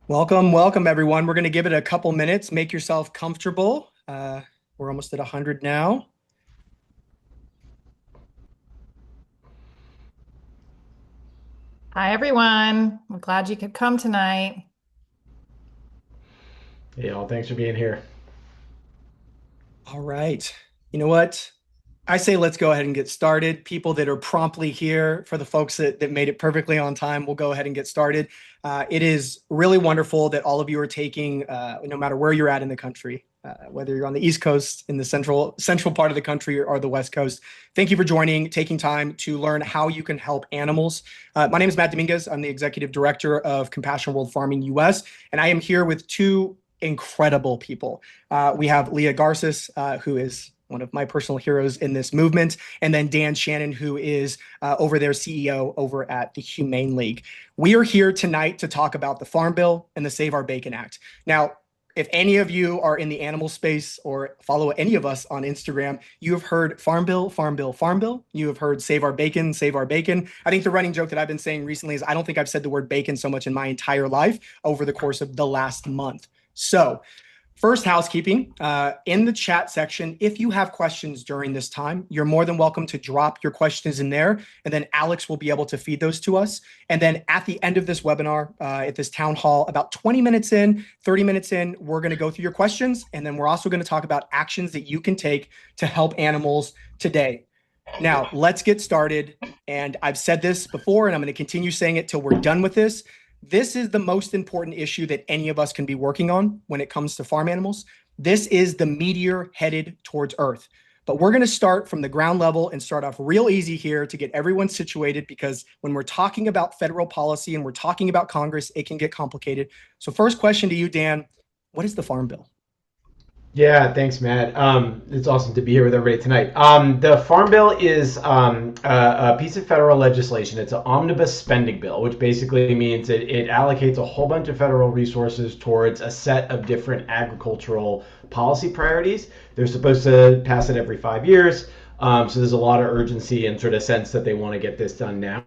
Welcome, welcome everyone. We're going to give it a couple minutes. Make yourself comfortable. We're almost at 100 now. Hi, everyone. I'm glad you could come tonight. Hey, all, thanks for being here. All right. You know what? I say let's go ahead and get started. People that are promptly here, for the folks that made it perfectly on time, we'll go ahead and get started. It is really wonderful that all of you are taking, no matter where you're at in the country, whether you're on the East Coast, in the central part of the country, or the West Coast. Thank you for joining, taking time to learn how you can help animals. My name is Matt Dominguez. I'm the Executive Director of Compassion World Farming US, and I am here with two incredible people. We have Leah Garcés, who is one of my personal heroes in this movement, and then Dan Shannon, who is over there CEO over at the Humane League. We are here tonight to talk about the Farm Bill and the Save Our Bacon Act. Now, if any of you are in the animal space or follow any of us on Instagram, you have heard Farm Bill, Farm Bill, Farm Bill. You have heard Save Our Bacon, Save Our Bacon. I think the running joke that I've been saying recently is I don't think I've said the word bacon so much in my entire life over the course of the last month. So, first, housekeeping. In the chat section, if you have questions during this time, you're more than welcome to drop your questions in there, and then Alex will be able to feed those to us. And then at the end of this webinar, at this town hall, about 20 minutes in, 30 minutes in, we're going to go through your questions, and then we're also going to talk about actions that you can take to help animals today. Now, let's get started. And I've said this before, and I'm going to continue saying it till we're done with this. This is the most important issue that any of us can be working on when it comes to farm animals. This is the meteor headed towards Earth. But we're going to start from the ground level and start off real easy here to get everyone situated, because when we're talking about federal policy and we're talking about Congress, it can get complicated. So first question to you, Dan, what is the Farm Bill? Yeah, thanks, Matt. It's awesome to be here with everybody tonight. The Farm Bill is a piece of federal legislation. It's an omnibus spending bill, which basically means it allocates a whole bunch of federal resources towards a set of different agricultural policy priorities. They're supposed to pass it every 5 years. So there's a lot of urgency and sort of sense that they want to get this done now.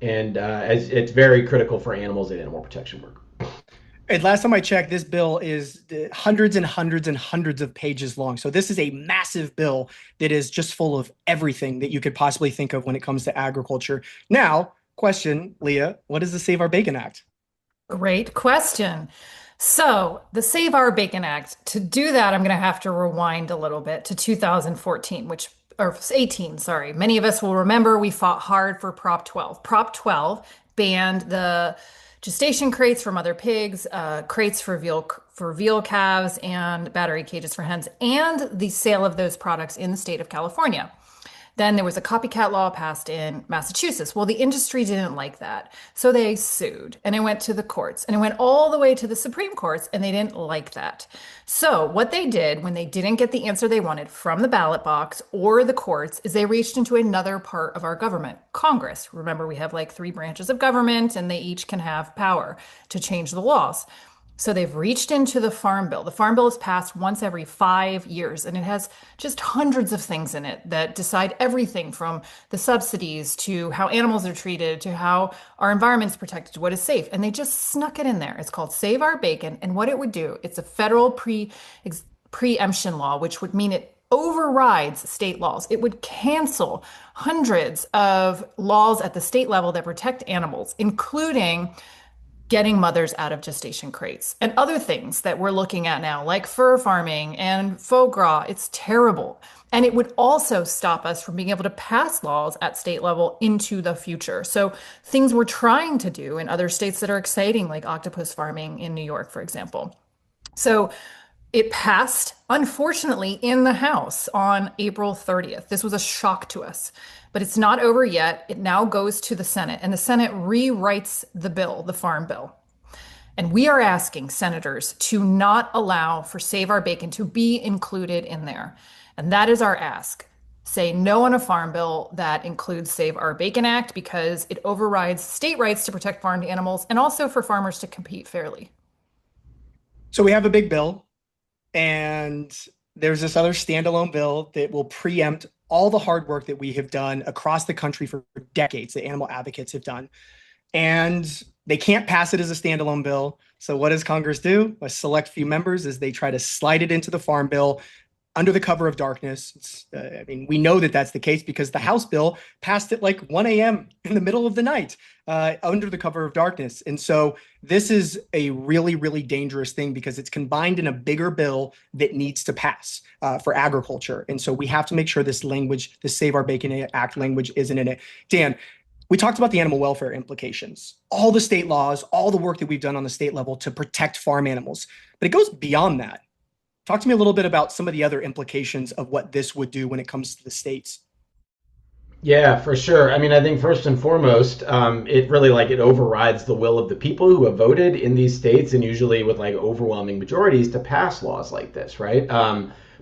As it's very critical for animals and animal protection work. And last time I checked, this bill is hundreds and hundreds and hundreds of pages long. So this is a massive bill that is just full of everything that you could possibly think of when it comes to agriculture. Now, question, Leah, what is the Save Our Bacon Act? Great question. So, the Save Our Bacon Act, to do that, I'm going to have to rewind a little bit to 2014, or 18, sorry. Many of us will remember we fought hard for Prop 12. Prop 12 banned the gestation crates for mother pigs, crates for veal calves, and battery cages for hens, and the sale of those products in the state of California. Then there was a copycat law passed in Massachusetts. Well, the industry didn't like that. So they sued and it went to the courts and it went all the way to the Supreme Courts and they didn't like that. So what they did when they didn't get the answer they wanted from the ballot box or the courts is they reached into another part of our government, Congress. Remember, we have like three branches of government and they each can have power to change the laws. So they've reached into the Farm Bill. The Farm Bill is passed once every 5 years, and it has just hundreds of things in it that decide everything from the subsidies to how animals are treated to how our environment's protected to what is safe. And they just snuck it in there. It's called Save Our Bacon. And what it would do, it's a federal preemption law, which would mean it overrides state laws. It would cancel hundreds of laws at the state level that protect animals, including getting mothers out of gestation crates and other things that we're looking at now, like fur farming and foie gras. It's terrible. And it would also stop us from being able to pass laws at state level into the future. So things we're trying to do in other states that are exciting, like octopus farming in New York, for example. So it passed, unfortunately, in the House on April 30th. This was a shock to us, but it's not over yet. It now goes to the Senate, and the Senate rewrites the bill, the Farm Bill. And we are asking senators to not allow for Save Our Bacon to be included in there. And that is our ask. Say no on a farm bill that includes Save Our Bacon Act because it overrides state rights to protect farmed animals and also for farmers to compete fairly. So we have a big bill, and there's this other standalone bill that will preempt all the hard work that we have done across the country for decades, that animal advocates have done. And They can't pass it as a standalone bill. So what does Congress do? A select few members is they try to slide it into the farm bill under the cover of darkness. I mean, we know that that's the case because the House bill passed at like 1 a.m. in the middle of the night under the cover of darkness. And so this is a really, really dangerous thing because it's combined in a bigger bill that needs to pass for agriculture. And so we have to make sure this language, the Save Our Bacon Act language, isn't in it. Dan, we talked about the animal welfare implications, all the state laws, all the work that we've done on the state level to protect farm animals, but it goes beyond that. Talk to me a little bit about some of the other implications of what this would do when it comes to the states. Yeah, for sure. I mean, I think first and foremost, it really like it overrides the will of the people who have voted in these states, and usually with like overwhelming majorities to pass laws like this, right?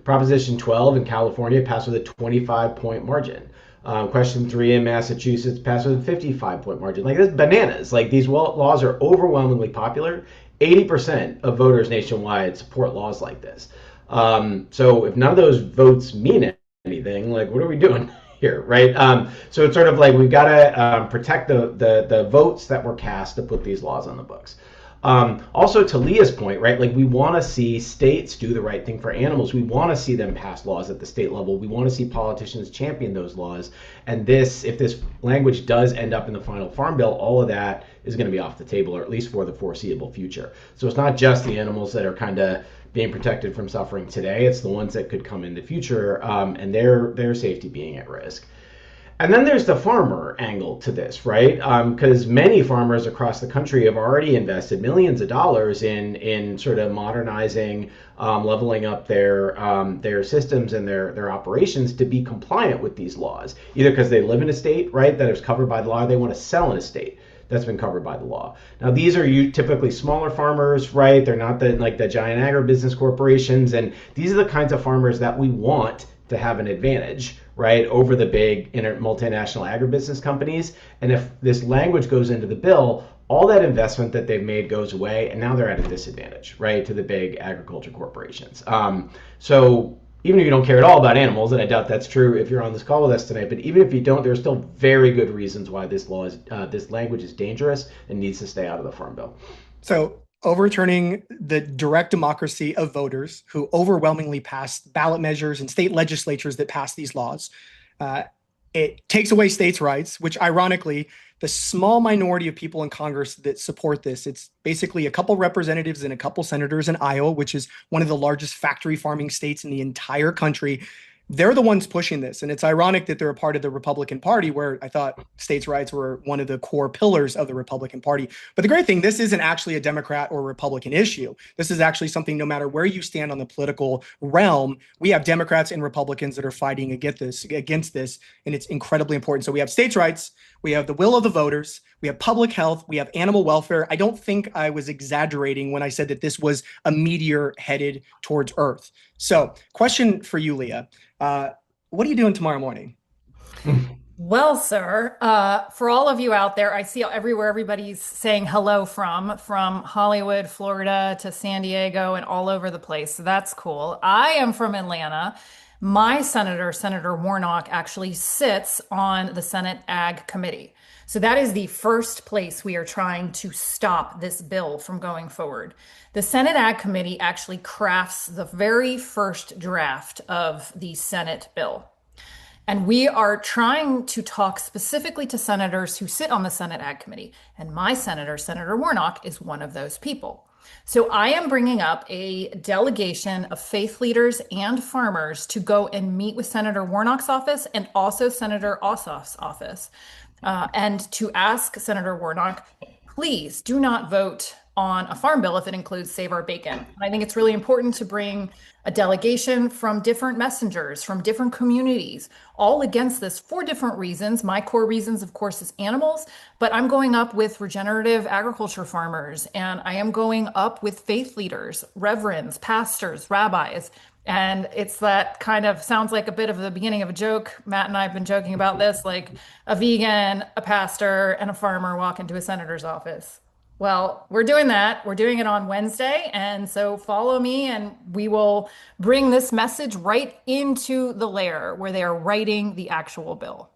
Proposition 12 in California passed with a 25-point margin. Question 3 in Massachusetts passed with a 55-point margin. Like, that's bananas. Like, these laws are overwhelmingly popular. 80% of voters nationwide support laws like this. So if none of those votes mean anything, like, what are we doing here, right? So it's sort of like we've got to protect the votes that were cast to put these laws on the books. Also, to Leah's point, right, like we want to see states do the right thing for animals. We want to see them pass laws at the state level. We want to see politicians champion those laws. And this, if this language does end up in the final farm bill, all of that is going to be off the table, or at least for the foreseeable future. So it's not just the animals that are kind of being protected from suffering today. It's the ones that could come in the future, and their safety being at risk. And then there's the farmer angle to this, right? Because many farmers across the country have already invested millions of dollars in sort of modernizing, leveling up their systems and their operations to be compliant with these laws, either because they live in a state, right, that is covered by the law, or they want to sell in a state that's been covered by the law. Now, these are typically smaller farmers, right? They're not the giant agribusiness corporations, and these are the kinds of farmers that we want to have an advantage, right, over the big multinational agribusiness companies. And if this language goes into the bill, all that investment that they've made goes away, and now they're at a disadvantage, right, to the big agriculture corporations. So even if you don't care at all about animals, and I doubt that's true if you're on this call with us tonight, but even if you don't, there are still very good reasons why this language is dangerous and needs to stay out of the Farm Bill. So overturning the direct democracy of voters who overwhelmingly passed ballot measures and state legislatures that passed these laws. It takes away states' rights, which ironically, the small minority of people in Congress that support this, it's basically a couple representatives and a couple senators in Iowa, which is one of the largest factory farming states in the entire country. They're the ones pushing this. And it's ironic that they're a part of the Republican Party, where I thought states' rights were one of the core pillars of the Republican Party. But the great thing, this isn't actually a Democrat or Republican issue. This is actually something, no matter where you stand on the political realm, we have Democrats and Republicans that are fighting against this, and it's incredibly important. So we have states' rights, we have the will of the voters, we have public health, we have animal welfare. I don't think I was exaggerating when I said that this was a meteor headed towards Earth. So, question for you, Leah. What are you doing tomorrow morning? Well, sir, for all of you out there, I see everywhere everybody's saying hello from Hollywood, Florida to San Diego and all over the place. So that's cool. I am from Atlanta. My senator, Senator Warnock, actually sits on the Senate Ag Committee. So that is the first place we are trying to stop this bill from going forward. The Senate Ag Committee actually crafts the very first draft of the Senate bill. And we are trying to talk specifically to senators who sit on the Senate Ag Committee. And my senator, Senator Warnock, is one of those people. So I am bringing up a delegation of faith leaders and farmers to go and meet with Senator Warnock's office and also Senator Ossoff's office, and to ask Senator Warnock, please do not vote on a farm bill if it includes Save Our Bacon. And I think it's really important to bring a delegation from different messengers, from different communities, all against this for different reasons. My core reasons, of course, is animals, but I'm going up with regenerative agriculture farmers, and I am going up with faith leaders, reverends, pastors, rabbis. And it's that kind of sounds like a bit of the beginning of a joke. Matt and I have been joking about this, like a vegan, a pastor, and a farmer walk into a senator's office. Well, we're doing that. We're doing it on Wednesday. And so follow me and we will bring this message right into the lair where they are writing the actual bill.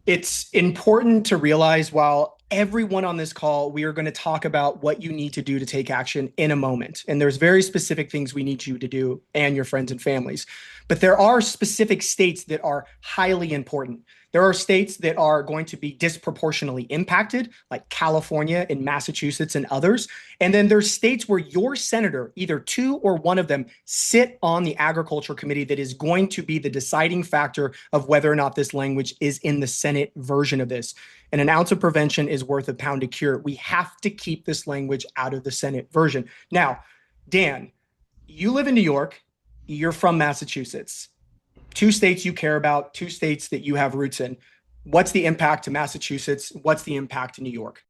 It's important to realize while everyone on this call, we are going to talk about what you need to do to take action in a moment. And there's very specific things we need you to do and your friends and families. But there are specific states that are highly important. There are states that are going to be disproportionately impacted, like California and Massachusetts and others. And then there's states where your senator, either two or one of them, sit on the agriculture committee that is going to be the deciding factor of whether or not this language is in the Senate version of this. And an ounce of prevention is worth a pound of cure. We have to keep this language out of the Senate version. Now, Dan, you live in New York. You're from Massachusetts. Two states you care about, two states that you have roots in. What's the impact to Massachusetts? What's the impact to New York?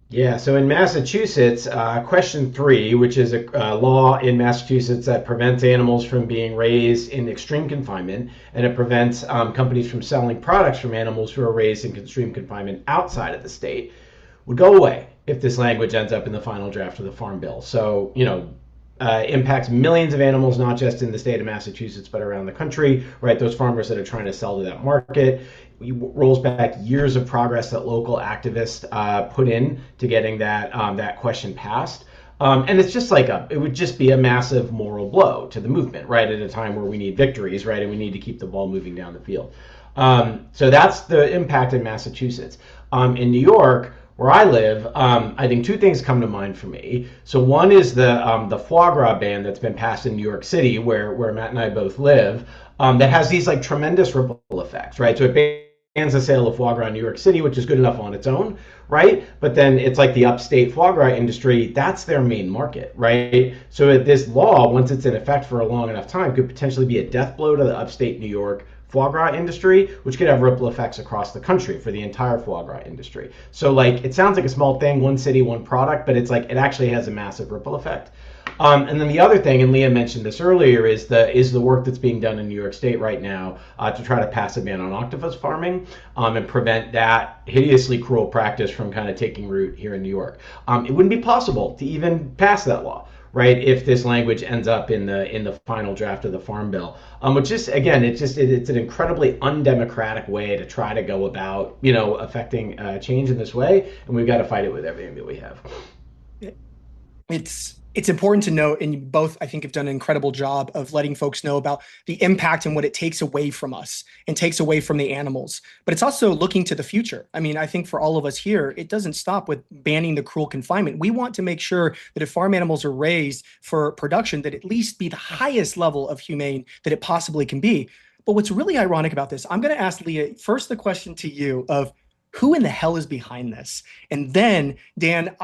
Yeah, so in Massachusetts, question 3, which is a law in Massachusetts that prevents animals from being raised in extreme confinement, and it prevents companies from selling products from animals who are raised in extreme confinement outside of the state, would go away if this language ends up in the final draft of the Farm Bill. So, impacts millions of animals, not just in the state of Massachusetts, but around the country, right? Those farmers that are trying to sell to that market. It rolls back years of progress that local activists put in to getting that question passed. And it's just it would just be a massive moral blow to the movement, right? At a time where we need victories, right? And we need to keep the ball moving down the field. So that's the impact in Massachusetts. In New York, where I live, I think two things come to mind for me. So one is the foie gras ban that's been passed in New York City, where Matt and I both live, that has these tremendous ripple effects, right? So it bans the sale of foie gras in New York City, which is good enough on its own, right? But then it's like the upstate foie gras industry, that's their main market, right? So this law, once it's in effect for a long enough time, could potentially be a death blow to the upstate New York foie gras industry, which could have ripple effects across the country for the entire foie gras industry. So it sounds like a small thing, one city, one product, but it's it actually has a massive ripple effect. And then the other thing, and Leah mentioned this earlier, is the work that's being done in New York State right now to try to pass a ban on octopus farming and prevent that hideously cruel practice from kind of taking root here in New York. It wouldn't be possible to even pass that law, right, if this language ends up in the final draft of the Farm Bill, which is, again, it's an incredibly undemocratic way to try to go about affecting change in this way, and we've got to fight it with everything that we have. It's important to note, and you both, I think, have done an incredible job of letting folks know about the impact and what it takes away from us and takes away from the animals. But it's also looking to the future. I mean, I think for all of us here, it doesn't stop with banning the cruel confinement. We want to make sure that if farm animals are raised for production, that at least be the highest level of humane that it possibly can be. But what's really ironic about this, I'm going to ask Leah first the question to you of who in the hell is behind this? And then, Dan,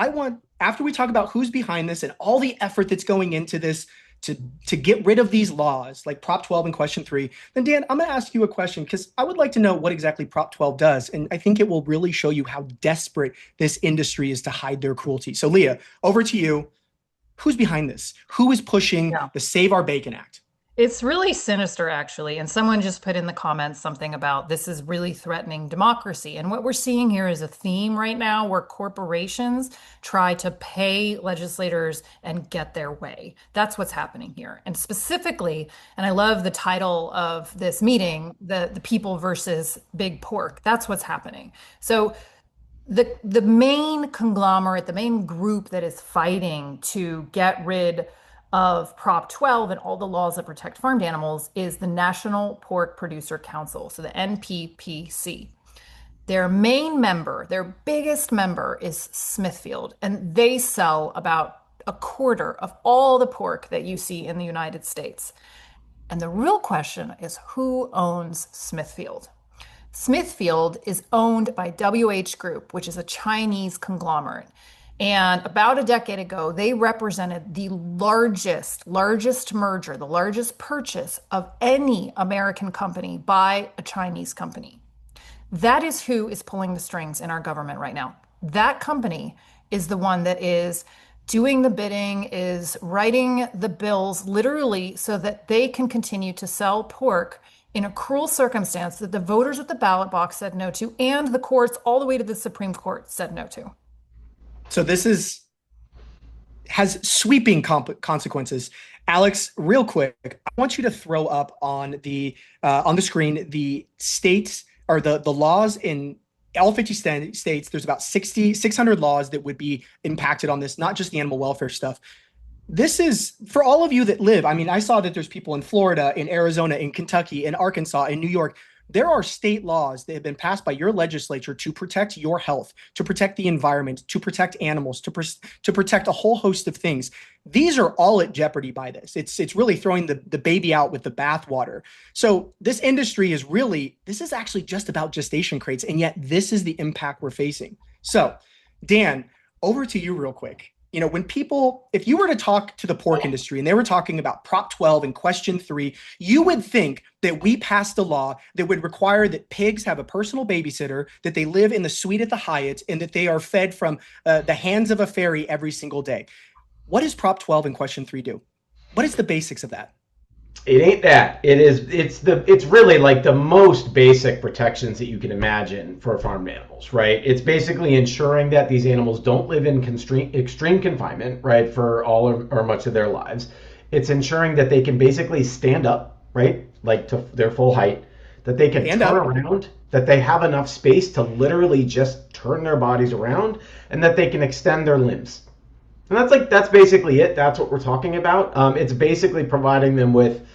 after we talk about who's behind this and all the effort that's going into this to get rid of these laws, like Prop 12 and question 3, then Dan, I'm going to ask you a question because I would like to know what exactly Prop 12 does. And I think it will really show you how desperate this industry is to hide their cruelty. So Leah, over to you. Who's behind this? Who is pushing the Save Our Bacon Act? It's really sinister, actually. And someone just put in the comments something about this is really threatening democracy. And what we're seeing here is a theme right now where corporations try to pay legislators and get their way. That's what's happening here. And specifically, and I love the title of this meeting, the people versus big pork. That's what's happening. So the main conglomerate, the main group that is fighting to get rid of Prop 12 and all the laws that protect farmed animals is the National Pork Producer Council, so the NPPC. Their main member, their biggest member is Smithfield, and they sell about a quarter of all the pork that you see in the United States. And the real question is who owns Smithfield? Smithfield is owned by WH Group, which is a Chinese conglomerate. And about a decade ago, they represented the largest merger, the largest purchase of any American company by a Chinese company. That is who is pulling the strings in our government right now. That company is the one that is doing the bidding, is writing the bills literally so that they can continue to sell pork in a cruel circumstance that the voters at the ballot box said no to, and the courts all the way to the Supreme Court said no to. So this has sweeping consequences. Alex, real quick, I want you to throw up on the screen the states or the laws in all 50 states, there's about 600 laws that would be impacted on this, not just the animal welfare stuff. This is for all of you that live. I mean, I saw that there's people in Florida, in Arizona, in Kentucky, in Arkansas, in New York. There are state laws that have been passed by your legislature to protect your health, to protect the environment, to protect animals, to protect a whole host of things. These are all at jeopardy by this. It's really throwing the baby out with the bathwater. So this industry is really, this is actually just about gestation crates, and yet this is the impact we're facing. So, Dan, over to you real quick. You know, when people, if you were to talk to the pork industry and they were talking about Prop 12 and Question 3, you would think that we passed a law that would require that pigs have a personal babysitter, that they live in the suite at the Hyatt, and that they are fed from the hands of a fairy every single day. What does Prop 12 and Question 3 do? What is the basics of that? It ain't that. It's really like the most basic protections that you can imagine for farmed animals, right? It's basically ensuring that these animals don't live in extreme confinement, right, for all or much of their lives. It's ensuring that they can basically stand up, right, like to their full height, that they can turn around, that they have enough space to literally just turn their bodies around, and that they can extend their limbs. And that's basically it. That's what we're talking about. It's basically providing them with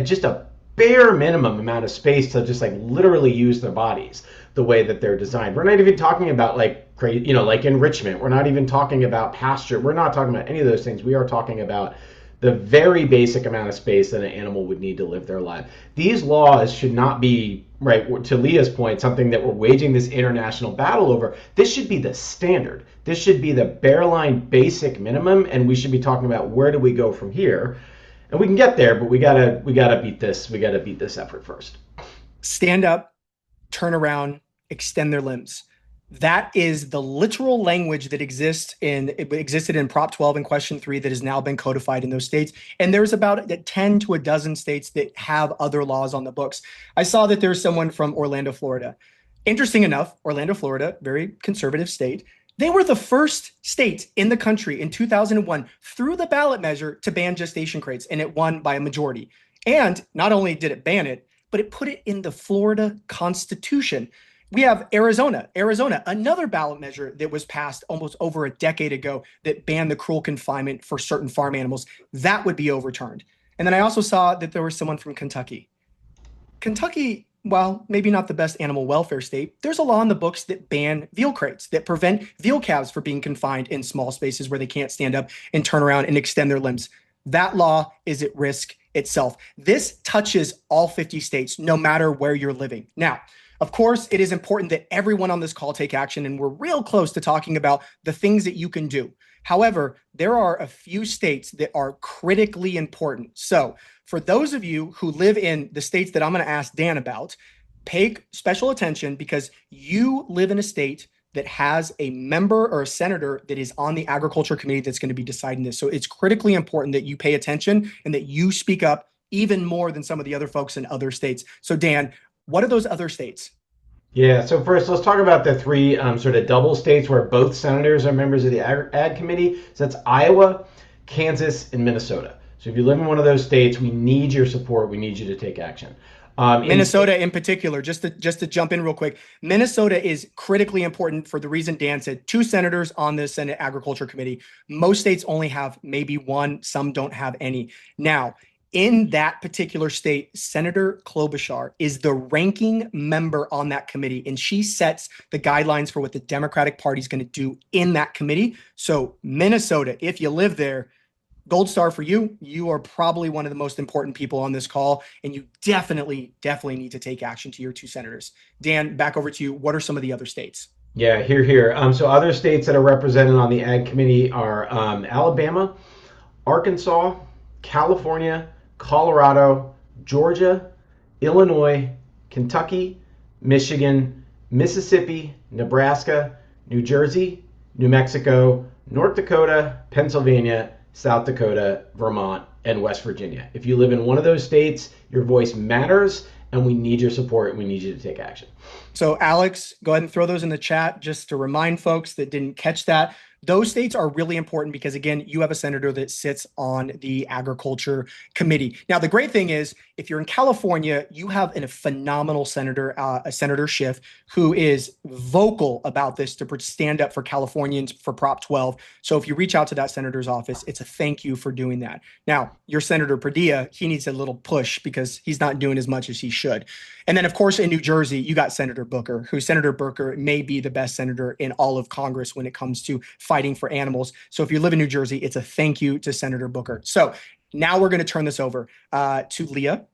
just a bare minimum amount of space to just like literally use their bodies the way that they're designed. We're not even talking about like enrichment. We're not even talking about pasture. We're not talking about any of those things. We are talking about the very basic amount of space that an animal would need to live their life. These laws should not be, right, to Leah's point, something that we're waging this international battle over. This should be the standard. This should be the bare line basic minimum, and we should be talking about where do we go from here. And we can get there, but we gotta beat this. We gotta beat this effort first. Stand up, turn around, extend their limbs. That is the literal language that existed in Prop 12 and Question 3 that has now been codified in those states. And there's about 10 to a dozen states that have other laws on the books. I saw that there's someone from Orlando, Florida. Interesting enough, Orlando, Florida, very conservative state. They were the first state in the country in 2001 through the ballot measure to ban gestation crates, and it won by a majority. And not only did it ban it, but it put it in the Florida Constitution. We have Arizona, another ballot measure that was passed almost over a decade ago that banned the cruel confinement for certain farm animals. That would be overturned. And then I also saw that there was someone from Kentucky. Kentucky, while maybe not the best animal welfare state, there's a law in the books that ban veal crates, that prevent veal calves from being confined in small spaces where they can't stand up and turn around and extend their limbs. That law is at risk itself. This touches all 50 states, no matter where you're living. Now, of course, it is important that everyone on this call take action, and we're real close to talking about the things that you can do. However, there are a few states that are critically important. So for those of you who live in the states that I'm going to ask Dan about, pay special attention because you live in a state that has a member or a senator that is on the agriculture committee that's going to be deciding this. So it's critically important that you pay attention and that you speak up even more than some of the other folks in other states. So Dan, what are those other states? Yeah, so first let's talk about the three sort of double states where both senators are members of the Ag Committee. So that's Iowa, Kansas, and Minnesota. So if you live in one of those states, we need your support. We need you to take action. Minnesota in particular, just to jump in real quick, Minnesota is critically important for the reason Dan said. 2 senators on the Senate Agriculture Committee. Most states only have maybe 1. Some don't have any. Now, in that particular state, Senator Klobuchar is the ranking member on that committee, and she sets the guidelines for what the Democratic Party is going to do in that committee. So Minnesota, if you live there, gold star for you. You are probably one of the most important people on this call, and you definitely need to take action to your 2 senators. Dan, back over to you. What are some of the other states? Yeah, here. So other states that are represented on the Ag Committee are Alabama, Arkansas, California, Colorado, Georgia, Illinois, Kentucky, Michigan, Mississippi, Nebraska, New Jersey, New Mexico, North Dakota, Pennsylvania, South Dakota, Vermont, and West Virginia. If you live in one of those states, your voice matters, and we need your support, and we need you to take action. So Alex, go ahead and throw those in the chat just to remind folks that didn't catch that. those states are really important because, again, you have a senator that sits on the agriculture committee. Now, the great thing is, if you're in California, you have a phenomenal senator, Senator Schiff, who is vocal about this to stand up for Californians for Prop 12. So if you reach out to that senator's office, it's a thank you for doing that. Now, your Senator Padilla, he needs a little push because he's not doing as much as he should. And then, of course, in New Jersey, you got Senator Booker, who Senator Booker may be the best senator in all of Congress when it comes to fighting for animals. So if you live in New Jersey, it's a thank you to Senator Booker. So now we're going to turn this over to Leah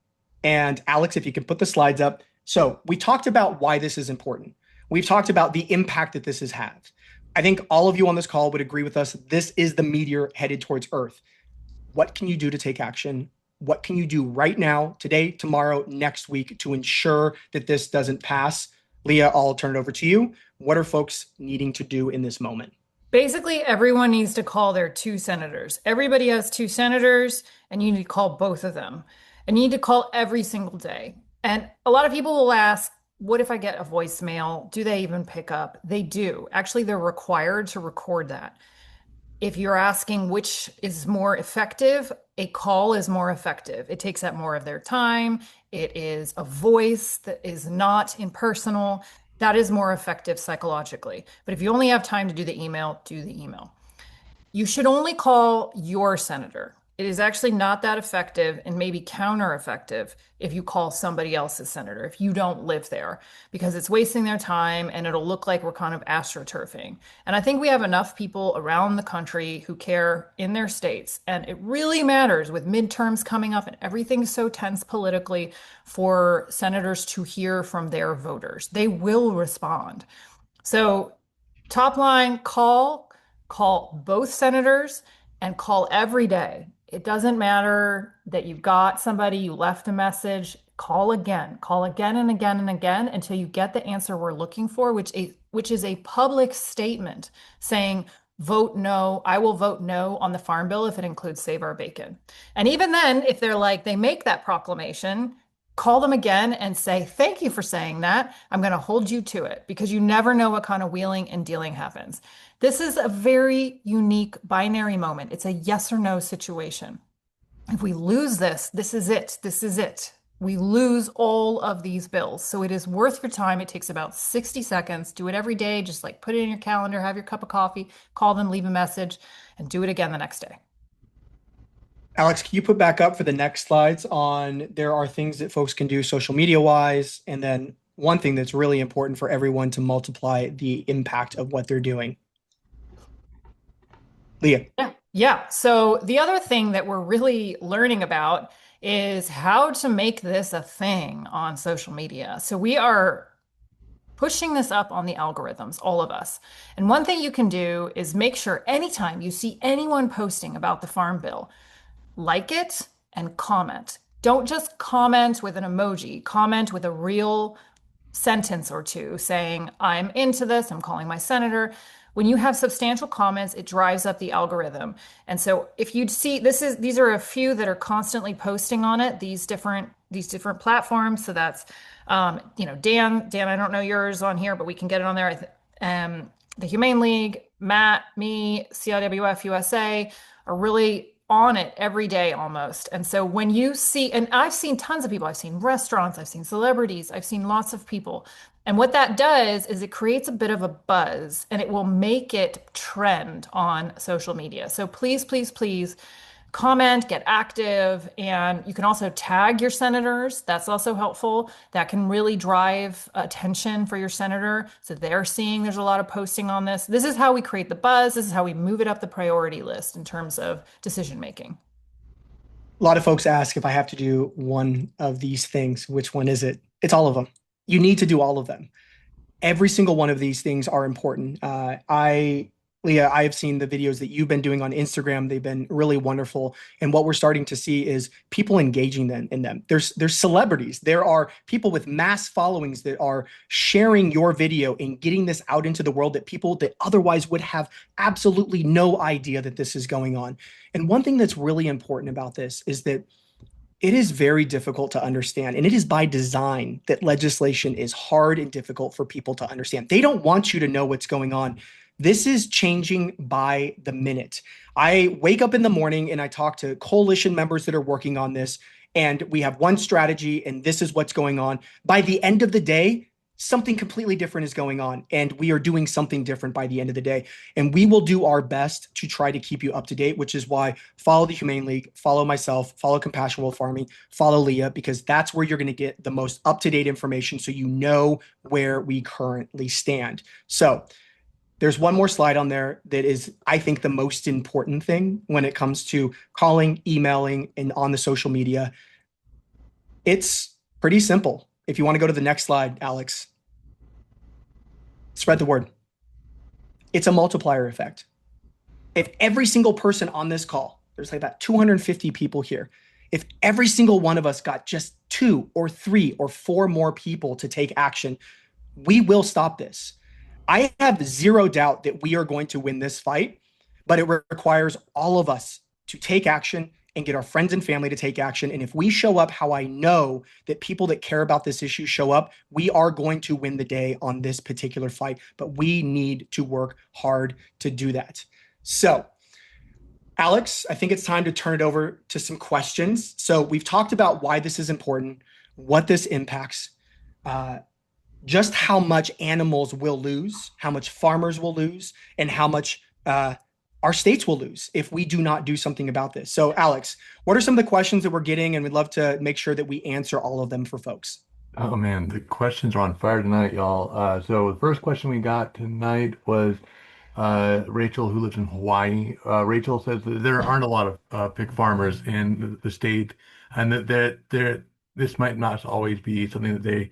and Alex, if you can put the slides up. So we talked about why this is important. We've talked about the impact that this has had. I think all of you on this call would agree with us. This is the meteor headed towards Earth. What can you do to take action? What can you do right now, today, tomorrow, next week to ensure that this doesn't pass? Leah, I'll turn it over to you. What are folks needing to do in this moment? Basically, everyone needs to call their two senators. Everybody has two senators, and you need to call both of them. And you need to call every single day. And a lot of people will ask, what if I get a voicemail? Do they even pick up? They do. Actually, they're required to record that. If you're asking which is more effective, a call is more effective. It takes up more of their time. It is a voice that is not impersonal. That is more effective psychologically. But if you only have time to do the email, do the email. You should only call your senator. It is actually not that effective and maybe counter-effective if you call somebody else's senator, if you don't live there, because it's wasting their time and it'll look like we're kind of astroturfing. And I think we have enough people around the country who care in their states. And it really matters with midterms coming up and everything's so tense politically for senators to hear from their voters. They will respond. So top line, call both senators and call every day. It doesn't matter that you've got somebody, you left a message, call again and again and again until you get the answer we're looking for, which is a public statement saying, vote no, I will vote no on the farm bill if it includes Save Our Bacon. And even then, if they're like, they make that proclamation, call them again and say, thank you for saying that. I'm going to hold you to it, because you never know what kind of wheeling and dealing happens. This is a very unique binary moment. It's a yes or no situation. If we lose this, this is it. This is it. We lose all of these bills. So it is worth your time. It takes about 60 seconds. Do it every day. Just like put it in your calendar, have your cup of coffee, call them, leave a message, and do it again the next day. Alex, can you put back up for the next slides on there are things that folks can do social media wise, and then one thing that's really important for everyone to multiply the impact of what they're doing. Leah. Yeah. So the other thing that we're really learning about is how to make this a thing on social media. So we are pushing this up on the algorithms, all of us. And one thing you can do is make sure anytime you see anyone posting about the farm bill, like it and comment. Don't just comment with an emoji, comment with a real sentence or two saying, I'm into this, I'm calling my senator. When you have substantial comments, it drives up the algorithm. And so if you'd see, these are a few that are constantly posting on it, these different platforms. So that's, Dan, I don't know yours on here, but we can get it on there. The Humane League, Matt, me, CIWF USA are really on it every day almost. And so when you see, and I've seen tons of people, I've seen restaurants, I've seen celebrities, I've seen lots of people. And what that does is it creates a bit of a buzz and it will make it trend on social media. So please, please, please comment, get active, and you can also tag your senators. That's also helpful. That can really drive attention for your senator. So they're seeing there's a lot of posting on this. This is how we create the buzz. This is how we move it up the priority list in terms of decision making. A lot of folks ask if I have to do one of these things, which one is it? It's all of them. You need to do all of them. Every single one of these things are important. Leah, I have seen the videos that you've been doing on Instagram. They've been really wonderful. And what we're starting to see is people engaging in them. There's celebrities. There are people with mass followings that are sharing your video and getting this out into the world that people that otherwise would have absolutely no idea that this is going on. And one thing that's really important about this is that it is very difficult to understand. And it is by design that legislation is hard and difficult for people to understand. They don't want you to know what's going on. This is changing by the minute. I wake up in the morning and I talk to coalition members that are working on this, and we have one strategy, and this is what's going on. By the end of the day, something completely different is going on, and we are doing something different by the end of the day. And we will do our best to try to keep you up to date, which is why follow the Humane League, follow myself, follow Compassion Wolf Farming, follow Leah, because that's where you're going to get the most up-to-date information so you know where we currently stand. So there's one more slide on there that is, I think, the most important thing when it comes to calling, emailing, and on the social media. It's pretty simple. If you want to go to the next slide, Alex, spread the word. It's a multiplier effect. If every single person on this call, there's like about 250 people here, if every single one of us got just 2 or 3 or 4 more people to take action, we will stop this. I have zero doubt that we are going to win this fight, but it requires all of us to take action and get our friends and family to take action. And if we show up how I know that people that care about this issue show up, we are going to win the day on this particular fight. But we need to work hard to do that. So, Alex, I think it's time to turn it over to some questions. So we've talked about why this is important, what this impacts, just how much animals will lose, how much farmers will lose, and how much our states will lose if we do not do something about this. So, Alex, what are some of the questions that we're getting? And we'd love to make sure that we answer all of them for folks. Oh man, the questions are on fire tonight, y'all. So the first question we got tonight was Rachel, who lives in Hawaii. Rachel says that there aren't a lot of pig farmers in the state, and that this might not always be something that the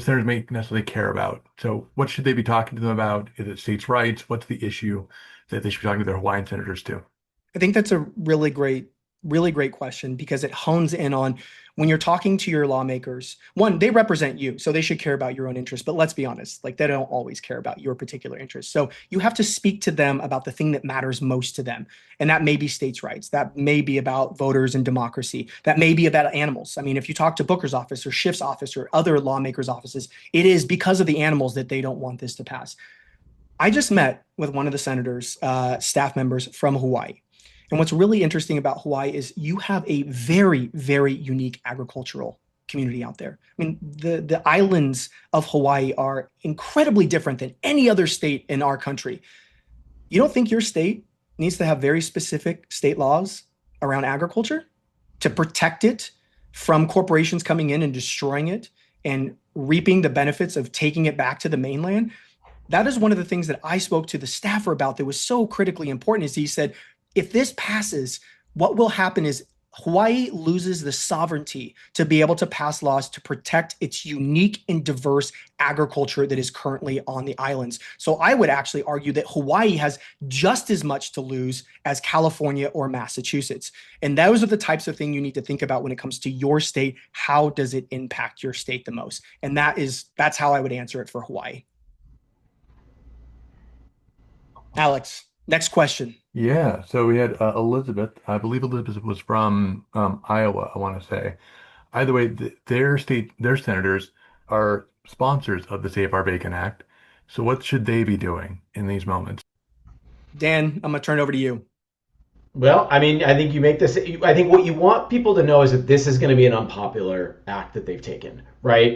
senators may necessarily care about. So what should they be talking to them about? Is it states' rights? What's the issue that they should be talking to their Hawaiian senators to? I think that's a really great question, because it hones in on when you're talking to your lawmakers. One, they represent you, so they should care about your own interests. But let's be honest, like, they don't always care about your particular interests. So you have to speak to them about the thing that matters most to them. And that may be states' rights. That may be about voters and democracy. That may be about animals. I mean, if you talk to Booker's office or Schiff's office or other lawmakers' offices, it is because of the animals that they don't want this to pass. I just met with one of the senators, staff members from Hawaii. And what's really interesting about Hawaii is you have a very, very unique agricultural community out there. I mean, the islands of Hawaii are incredibly different than any other state in our country. You don't think your state needs to have very specific state laws around agriculture to protect it from corporations coming in and destroying it and reaping the benefits of taking it back to the mainland? That is one of the things that I spoke to the staffer about that was so critically important. Is he said, if this passes, what will happen is Hawaii loses the sovereignty to be able to pass laws to protect its unique and diverse agriculture that is currently on the islands. So I would actually argue that Hawaii has just as much to lose as California or Massachusetts. And those are the types of things you need to think about when it comes to your state. How does it impact your state the most? And that's how I would answer it for Hawaii. Alex, next question. Yeah, so we had Elizabeth. I believe Elizabeth was from Iowa, I want to say. Either way, their senators are sponsors of the Save Our Bacon Act. So what should they be doing in these moments? Dan, I'm going to turn it over to you. Well, I mean, I think you make this. I think what you want people to know is that this is going to be an unpopular act that they've taken, right?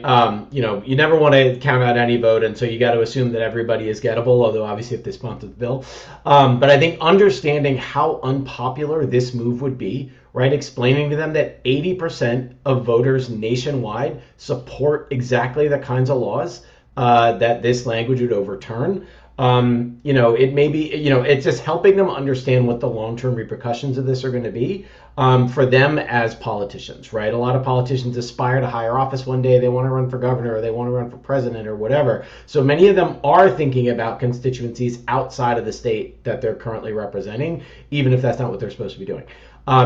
You never want to count out any vote, and so you got to assume that everybody is gettable. Although obviously, if they sponsor the bill, but I think understanding how unpopular this move would be, right? Explaining to them that 80% of voters nationwide support exactly the kinds of laws that this language would overturn. It may be, it's just helping them understand what the long-term repercussions of this are going to be for them as politicians, right? A lot of politicians aspire to higher office one day. They want to run for governor or they want to run for president or whatever. So many of them are thinking about constituencies outside of the state that they're currently representing, even if that's not what they're supposed to be doing.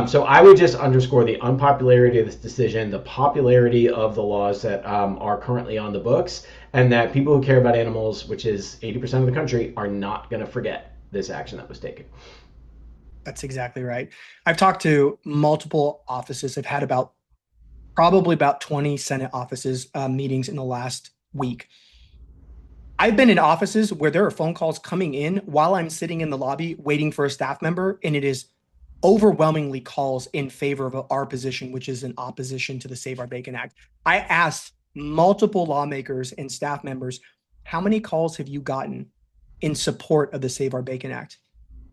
So I would just underscore the unpopularity of this decision, the popularity of the laws that are currently on the books, and that people who care about animals, which is 80% of the country, are not going to forget this action that was taken. That's exactly right. I've talked to multiple offices. I've had probably about 20 Senate offices meetings in the last week. I've been in offices where there are phone calls coming in while I'm sitting in the lobby waiting for a staff member, and it is overwhelmingly calls in favor of our position, which is in opposition to the Save Our Bacon Act. I asked multiple lawmakers and staff members, how many calls have you gotten in support of the Save Our Bacon Act?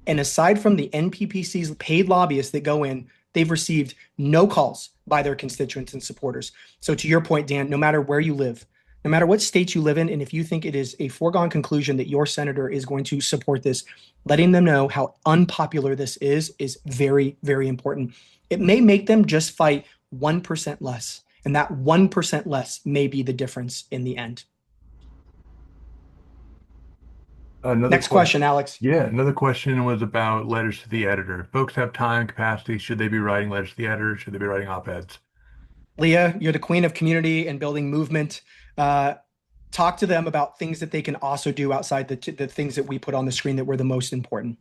And aside from the NPPC's paid lobbyists that go in, they've received no calls by their constituents and supporters. So to your point, Dan, no matter where you live, no matter what state you live in, and if you think it is a foregone conclusion that your senator is going to support this, letting them know how unpopular this is very, very important. It may make them just fight 1% less, and that 1% less may be the difference in the end. Next question, Alex. Yeah, another question was about letters to the editor. If folks have time, capacity, should they be writing letters to the editor? Should they be writing op-eds? Leah, you're the queen of community and building movement. Talk to them about things that they can also do outside the things that we put on the screen that were the most important.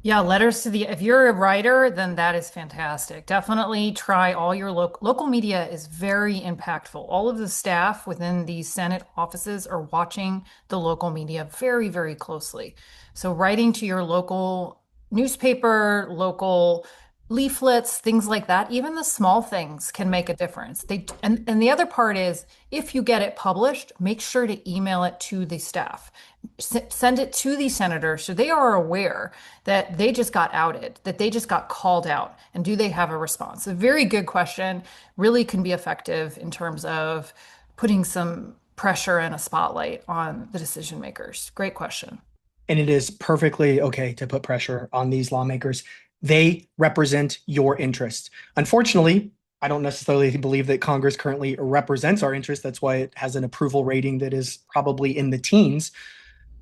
Yeah, letters to the, if you're a writer, then that is fantastic. Definitely try all your local media is very impactful. All of the staff within the Senate offices are watching the local media very, very closely. So writing to your local newspaper, local leaflets, things like that, even the small things can make a difference. And the other part is if you get it published, make sure to email it to the staff. Send it to the senator so they are aware that they just got outed, that they just got called out, and do they have a response? A very good question, really can be effective in terms of putting some pressure and a spotlight on the decision makers. Great question. And it is perfectly okay to put pressure on these lawmakers. They represent your interests. Unfortunately, I don't necessarily believe that Congress currently represents our interests. That's why it has an approval rating that is probably in the teens.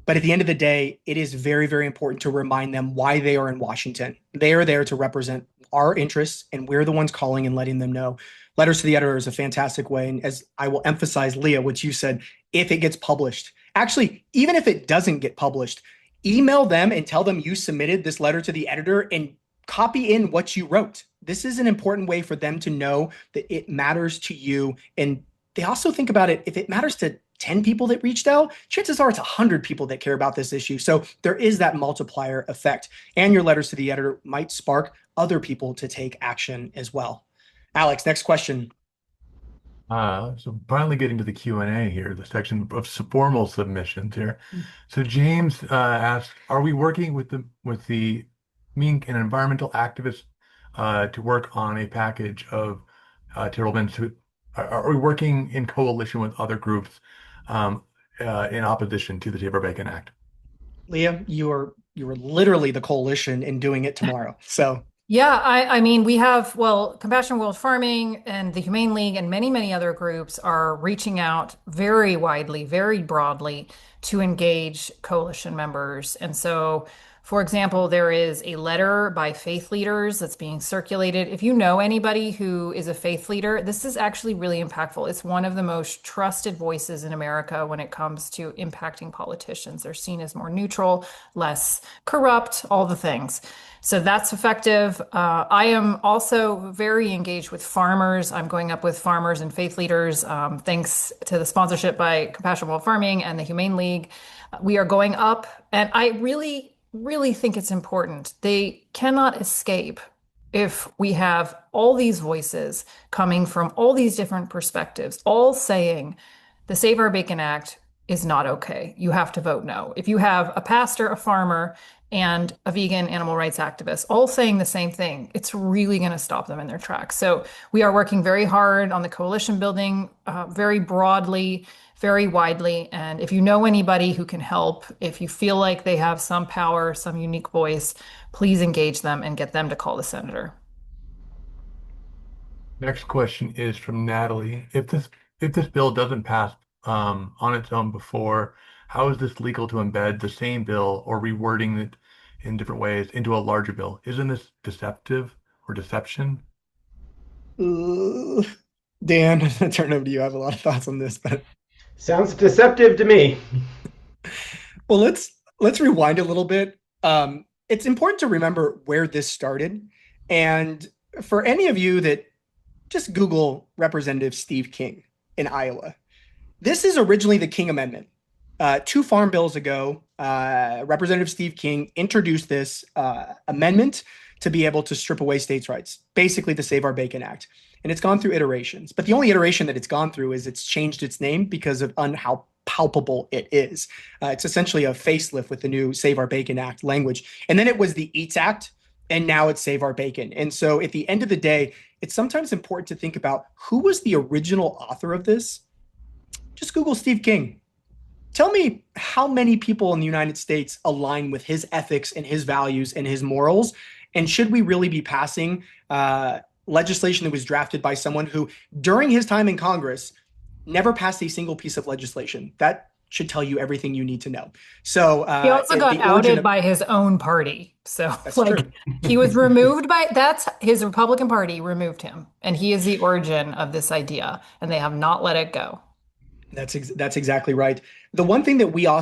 But at the end of the day, it is very, very important to remind them why they are in Washington. They are there to represent our interests, and we're the ones calling and letting them know. Letters to the editor is a fantastic way. And as I will emphasize, Leah, what you said, if it gets published, actually, even if it doesn't get published, email them and tell them you submitted this letter to the editor and copy in what you wrote. This is an important way for them to know that it matters to you. And they also think about it, if it matters to 10 people that reached out, chances are it's 100 people that care about this issue. So there is that multiplier effect. And your letters to the editor might spark other people to take action as well. Alex, next question. So finally getting to the Q&A here, the section of formal submissions here. So James asked, are we working with the mink and environmental activists to work on a package of settlements? Are we working in coalition with other groups in opposition to the Save Our Bacon Act? Leah, you are literally the coalition in doing it tomorrow. So yeah, I mean, we have, well, Compassion World Farming and the Humane League and many, many other groups are reaching out very widely, very broadly to engage coalition members. And so, for example, there is a letter by faith leaders that's being circulated. If you know anybody who is a faith leader, this is actually really impactful. It's one of the most trusted voices in America when it comes to impacting politicians. They're seen as more neutral, less corrupt, all the things. So that's effective. I am also very engaged with farmers. I'm going up with farmers and faith leaders, thanks to the sponsorship by Compassion World Farming and the Humane League. We are going up, and I really think it's important. They cannot escape if we have all these voices coming from all these different perspectives, all saying the Save Our Bacon Act is not okay. You have to vote no. If you have a pastor, a farmer, and a vegan animal rights activist all saying the same thing, it's really going to stop them in their tracks. So we are working very hard on the coalition building, very broadly, very widely. And if you know anybody who can help, if you feel like they have some power, some unique voice, please engage them and get them to call the senator. Next question is from Natalie. If this bill doesn't pass on its own before, how is this legal to embed the same bill or rewording it in different ways into a larger bill? Isn't this deceptive or deception? Dan, I'll turn over to you. I have a lot of thoughts on this, but sounds deceptive to me. Well, let's rewind a little bit. It's important to remember where this started. And for any of you that just Google Representative Steve King in Iowa, this is originally the King Amendment. two farm bills ago, Representative Steve King introduced this amendment to be able to strip away states' rights, basically the Save Our Bacon Act. And it's gone through iterations. But the only iteration that it's gone through is it's changed its name because of how palpable it is. It's essentially a facelift with the new Save Our Bacon Act language. And then it was the Eats Act, and now it's Save Our Bacon. And so at the end of the day, it's sometimes important to think about who was the original author of this. Just Google Steve King. Tell me how many people in the United States align with his ethics and his values and his morals. And should we really be passing legislation that was drafted by someone who, during his time in Congress, never passed a single piece of legislation? That should tell you everything you need to know. So he also got outed by his own party. So like he was removed by that's his Republican Party removed him. And he is the origin of this idea. And they have not let it go. That's exactly right. The one thing that we are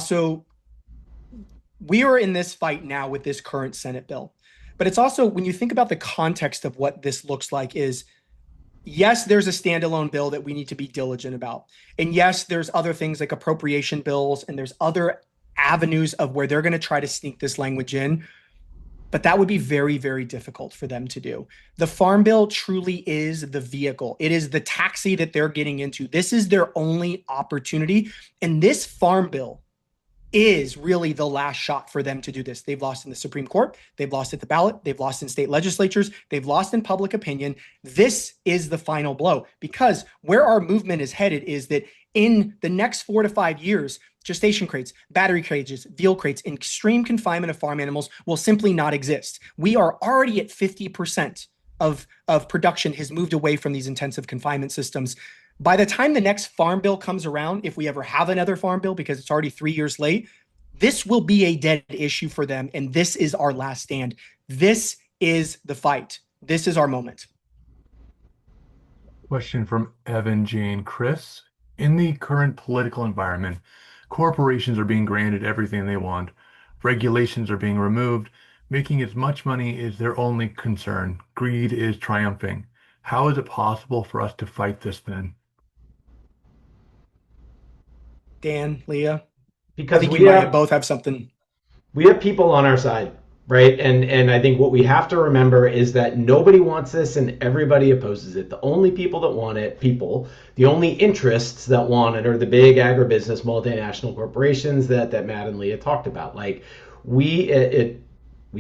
in this fight now with this current Senate bill, but it's also when you think about the context of what this looks like is, yes, there's a standalone bill that we need to be diligent about. And yes, there's other things like appropriation bills and there's other avenues of where they're going to try to sneak this language in. But that would be very, very difficult for them to do. The Farm Bill truly is the vehicle. It is the taxi that they're getting into. This is their only opportunity. And this Farm Bill is really the last shot for them to do this. They've lost in the Supreme Court. They've lost at the ballot. They've lost in state legislatures. They've lost in public opinion. This is the final blow, because where our movement is headed is that in the next 4 to 5 years, gestation crates, battery cages, veal crates, and extreme confinement of farm animals will simply not exist. We are already at 50% of production has moved away from these intensive confinement systems. By the time the next farm bill comes around, if we ever have another farm bill, because it's already 3 years late, this will be a dead issue for them. And this is our last stand. This is the fight. This is our moment. Question from Evan Jane Chris. In the current political environment, corporations are being granted everything they want. Regulations are being removed. Making as much money is their only concern. Greed is triumphing. How is it possible for us to fight this then? Dan, Leah, Because I think you might both have something. We have people on our side, right? And I think what we have to remember is that nobody wants this and everybody opposes it. The only people that want it, the only interests that want it are the big agribusiness multinational corporations that Matt and Leah talked about. Like we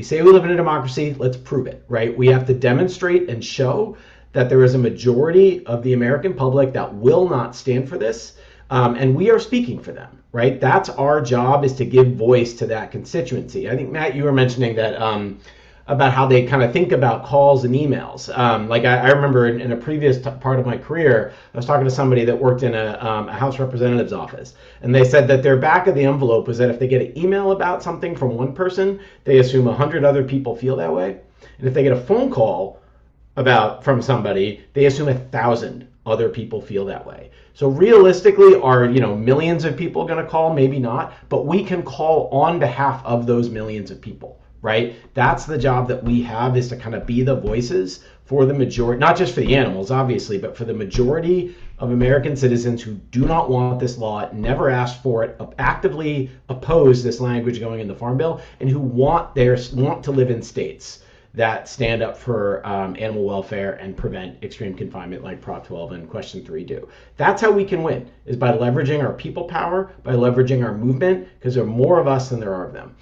say we live in a democracy, let's prove it, right? We have to demonstrate and show that there is a majority of the American public that will not stand for this. And we are speaking for them, right? That's our job, is to give voice to that constituency. I think, Matt, you were mentioning that about how they kind of think about calls and emails. Like I remember in a previous part of my career, I was talking to somebody that worked in a House Representative's office, and they said that their back of the envelope was that if they get an email about something from one person, they assume 100 other people feel that way. And if they get a phone call from somebody, they assume 1,000 other people feel that way. So realistically, are millions of people going to call? Maybe not, but we can call on behalf of those millions of people, right? That's the job that we have, is to kind of be the voices for the majority, not just for the animals, obviously, but for the majority of American citizens who do not want this law, never asked for it, actively oppose this language going in the Farm Bill, and who want to live in states that stand up for animal welfare and prevent extreme confinement like Prop 12 and Question 3 do. That's how we can win, is by leveraging our people power, by leveraging our movement, because there are more of us than there are of them.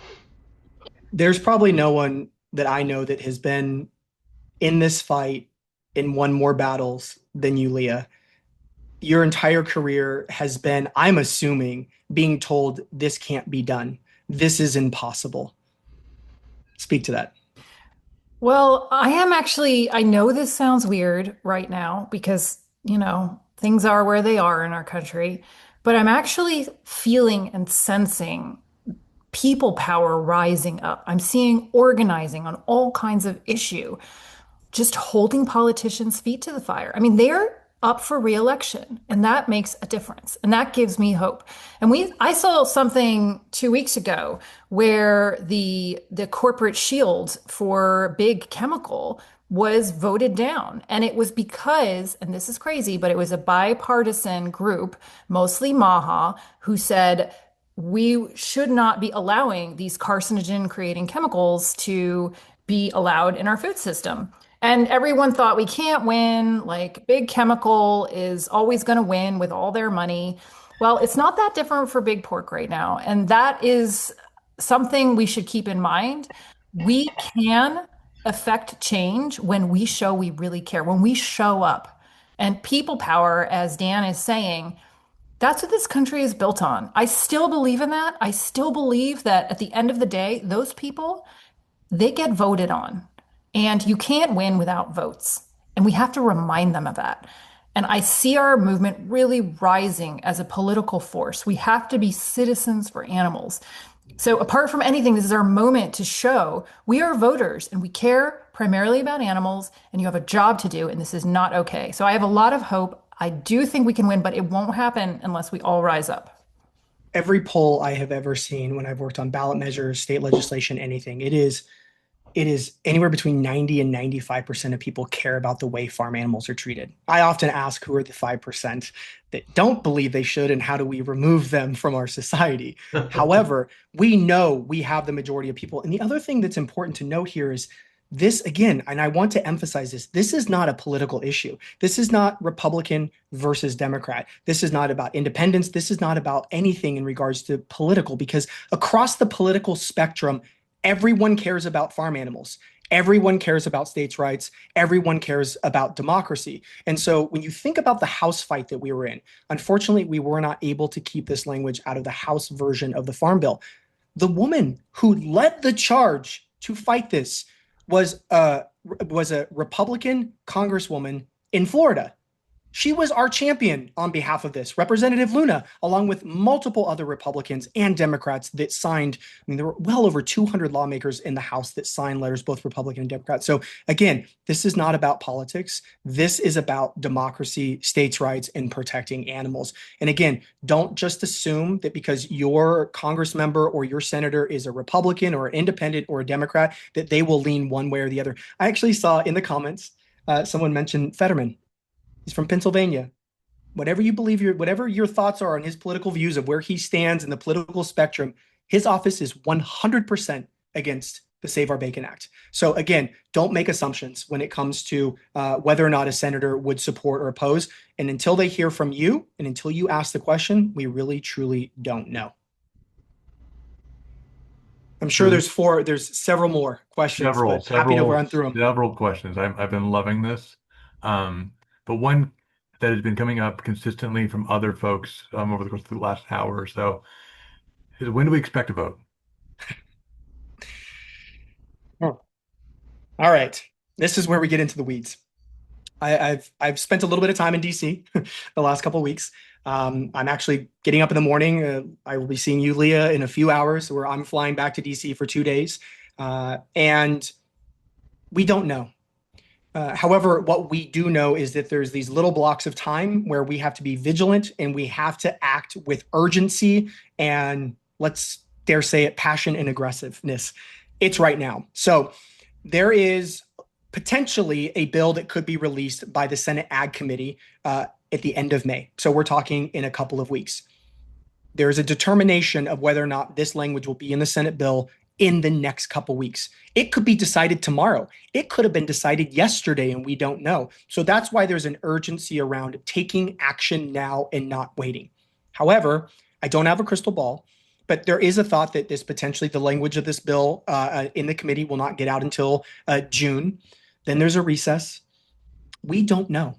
There's probably no one that I know that has been in this fight and won more battles than you, Leah. Your entire career has been, I'm assuming, being told this can't be done. This is impossible. Speak to that. Well, I know this sounds weird right now because, things are where they are in our country, but I'm actually feeling and sensing people power rising up. I'm seeing organizing on all kinds of issue, just holding politicians' feet to the fire. I mean, they're up for re-election, and that makes a difference, and that gives me hope. And I saw something 2 weeks ago where the corporate shield for big chemical was voted down, and it was because, and this is crazy, but it was a bipartisan group, mostly MAHA, who said we should not be allowing these carcinogen creating chemicals to be allowed in our food system. And everyone thought we can't win, like big chemical is always going to win with all their money. Well, it's not that different for big pork right now. And that is something we should keep in mind. We can affect change when we show we really care, when we show up. And people power, as Dan is saying, that's what this country is built on. I still believe in that. I still believe that at the end of the day, those people, they get voted on. And you can't win without votes. And we have to remind them of that. And I see our movement really rising as a political force. We have to be citizens for animals. So, apart from anything, this is our moment to show we are voters and we care primarily about animals, and you have a job to do, and this is not okay. So, I have a lot of hope. I do think we can win, but it won't happen unless we all rise up. Every poll I have ever seen when I've worked on ballot measures, state legislation, anything, it is anywhere between 90 and 95% of people care about the way farm animals are treated. I often ask who are the 5% that don't believe they should and how do we remove them from our society. However, we know we have the majority of people. And the other thing that's important to note here is this again, and I want to emphasize this is not a political issue. This is not Republican versus Democrat. This is not about independence. This is not about anything in regards to political, because across the political spectrum, everyone cares about farm animals. Everyone cares about states' rights. Everyone cares about democracy. And so when you think about the House fight that we were in, unfortunately, we were not able to keep this language out of the House version of the Farm Bill. The woman who led the charge to fight this was a Republican congresswoman in Florida. She was our champion on behalf of this, Representative Luna, along with multiple other Republicans and Democrats that signed. I mean, there were well over 200 lawmakers in the House that signed letters, both Republican and Democrat. So again, this is not about politics. This is about democracy, states' rights, and protecting animals. And again, don't just assume that because your Congress member or your senator is a Republican or an independent or a Democrat, that they will lean one way or the other. I actually saw in the comments, someone mentioned Fetterman. He's from Pennsylvania. Whatever you believe, whatever your thoughts are on his political views of where he stands in the political spectrum, his office is 100% against the Save Our Bacon Act. So again, don't make assumptions when it comes to whether or not a senator would support or oppose. And until they hear from you and until you ask the question, we really, truly don't know. I'm sure there's several more questions, but happy to run through them. Several questions. I've been loving this. But one that has been coming up consistently from other folks over the course of the last hour or so is, when do we expect a vote? Oh. All right. This is where we get into the weeds. I've spent a little bit of time in DC the last couple of weeks. I'm actually getting up in the morning. I will be seeing you, Leah, in a few hours, where I'm flying back to DC for 2 days. And we don't know. However, what we do know is that there's these little blocks of time where we have to be vigilant and we have to act with urgency and, let's dare say it, passion and aggressiveness. It's right now. So there is potentially a bill that could be released by the Senate Ag Committee at the end of May. So we're talking in a couple of weeks. There's a determination of whether or not this language will be in the Senate bill in the next couple weeks. It could be decided tomorrow. It could have been decided yesterday and we don't know. So that's why there's an urgency around taking action now and not waiting. However, I don't have a crystal ball, but there is a thought that this potentially the language of this bill in the committee will not get out until June. Then there's a recess. We don't know.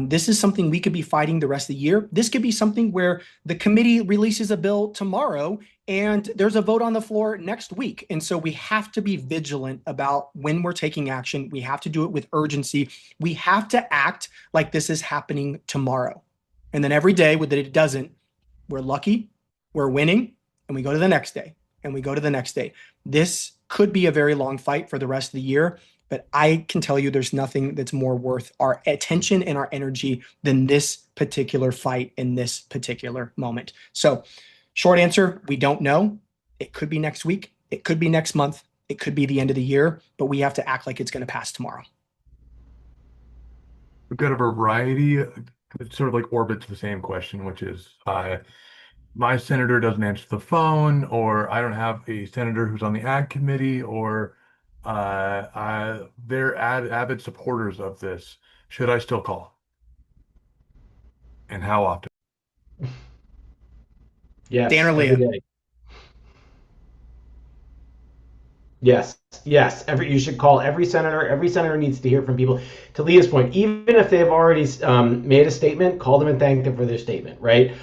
This is something we could be fighting the rest of the year. This could be something where the committee releases a bill tomorrow and there's a vote on the floor next week. And so we have to be vigilant about when we're taking action. We have to do it with urgency. We have to act like this is happening tomorrow. And then every day that it doesn't, we're lucky, we're winning, and we go to the next day, and we go to the next day. This could be a very long fight for the rest of the year. But I can tell you there's nothing that's more worth our attention and our energy than this particular fight in this particular moment. So short answer, we don't know. It could be next week. It could be next month. It could be the end of the year, but we have to act like it's going to pass tomorrow. We've got a variety, it sort of like orbits the same question, which is my senator doesn't answer the phone, or I don't have a senator who's on the ag committee, or they're avid supporters of this. Should I still call? And how often? Dan Yes, or every Leah? day. Yes, yes. You should call every senator. Every senator needs to hear from people. To Leah's point, even if they've already made a statement, call them and thank them for their statement. Right?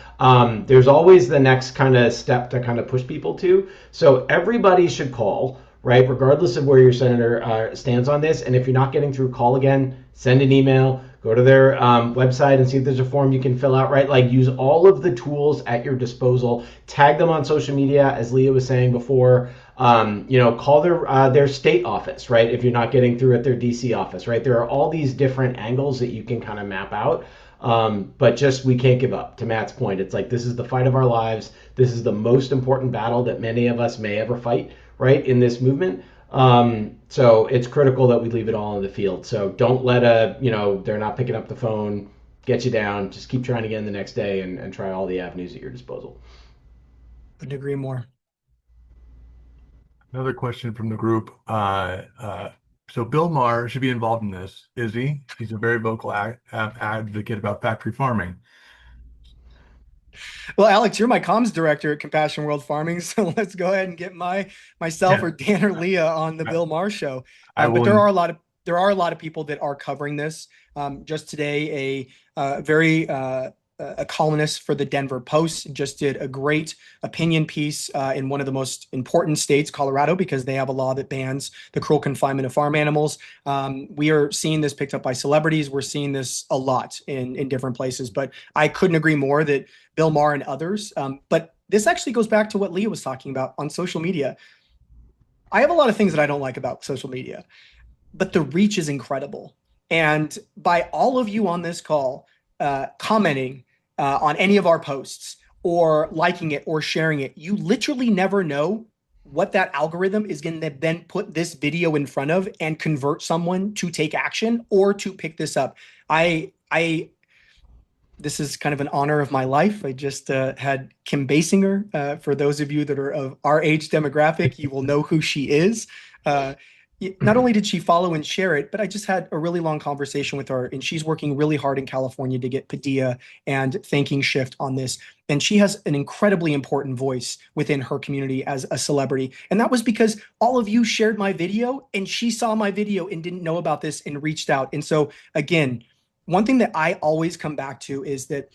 There's always the next kind of step to kind of push people to. So everybody should call, right? Regardless of where your senator stands on this. And if you're not getting through, call again. Send an email. Go to their website and see if there's a form you can fill out. Right? Like use all of the tools at your disposal. Tag them on social media, as Leah was saying before. Call their state office, right? If you're not getting through at their DC office, right? There are all these different angles that you can kind of map out. But just we can't give up. To Matt's point, it's like this is the fight of our lives. This is the most important battle that many of us may ever fight, right? In this movement. So it's critical that we leave it all in the field. So don't let they're not picking up the phone, get you down. Just keep trying again the next day and try all the avenues at your disposal. Couldn't agree more. Another question from the group. So Bill Maher should be involved in this, is he? He's a very vocal advocate about factory farming. Well, Alex, you're my comms director at Compassion World Farming, so let's go ahead and get myself Yeah, or Dan or Leah on the I, Bill Maher show. I But will. there are a lot of people that are covering this. Just today, a columnist for the Denver Post just did a great opinion piece in one of the most important states, Colorado, because they have a law that bans the cruel confinement of farm animals. We are seeing this picked up by celebrities. We're seeing this a lot in different places. But I couldn't agree more that Bill Maher and others. But this actually goes back to what Leah was talking about on social media. I have a lot of things that I don't like about social media, but the reach is incredible. And by all of you on this call commenting on any of our posts or liking it or sharing it, you literally never know what that algorithm is going to then put this video in front of and convert someone to take action or to pick this up. I This is kind of an honor of my life. I just had Kim Basinger. For those of you that are of our age demographic, you will know who she is. Uh, Not only did she follow and share it, but I just had a really long conversation with her, and she's working really hard in California to get Padilla and Thanking Shift on this. And she has an incredibly important voice within her community as a celebrity. And that was because all of you shared my video, and she saw my video and didn't know about this and reached out. And so, again, one thing that I always come back to is that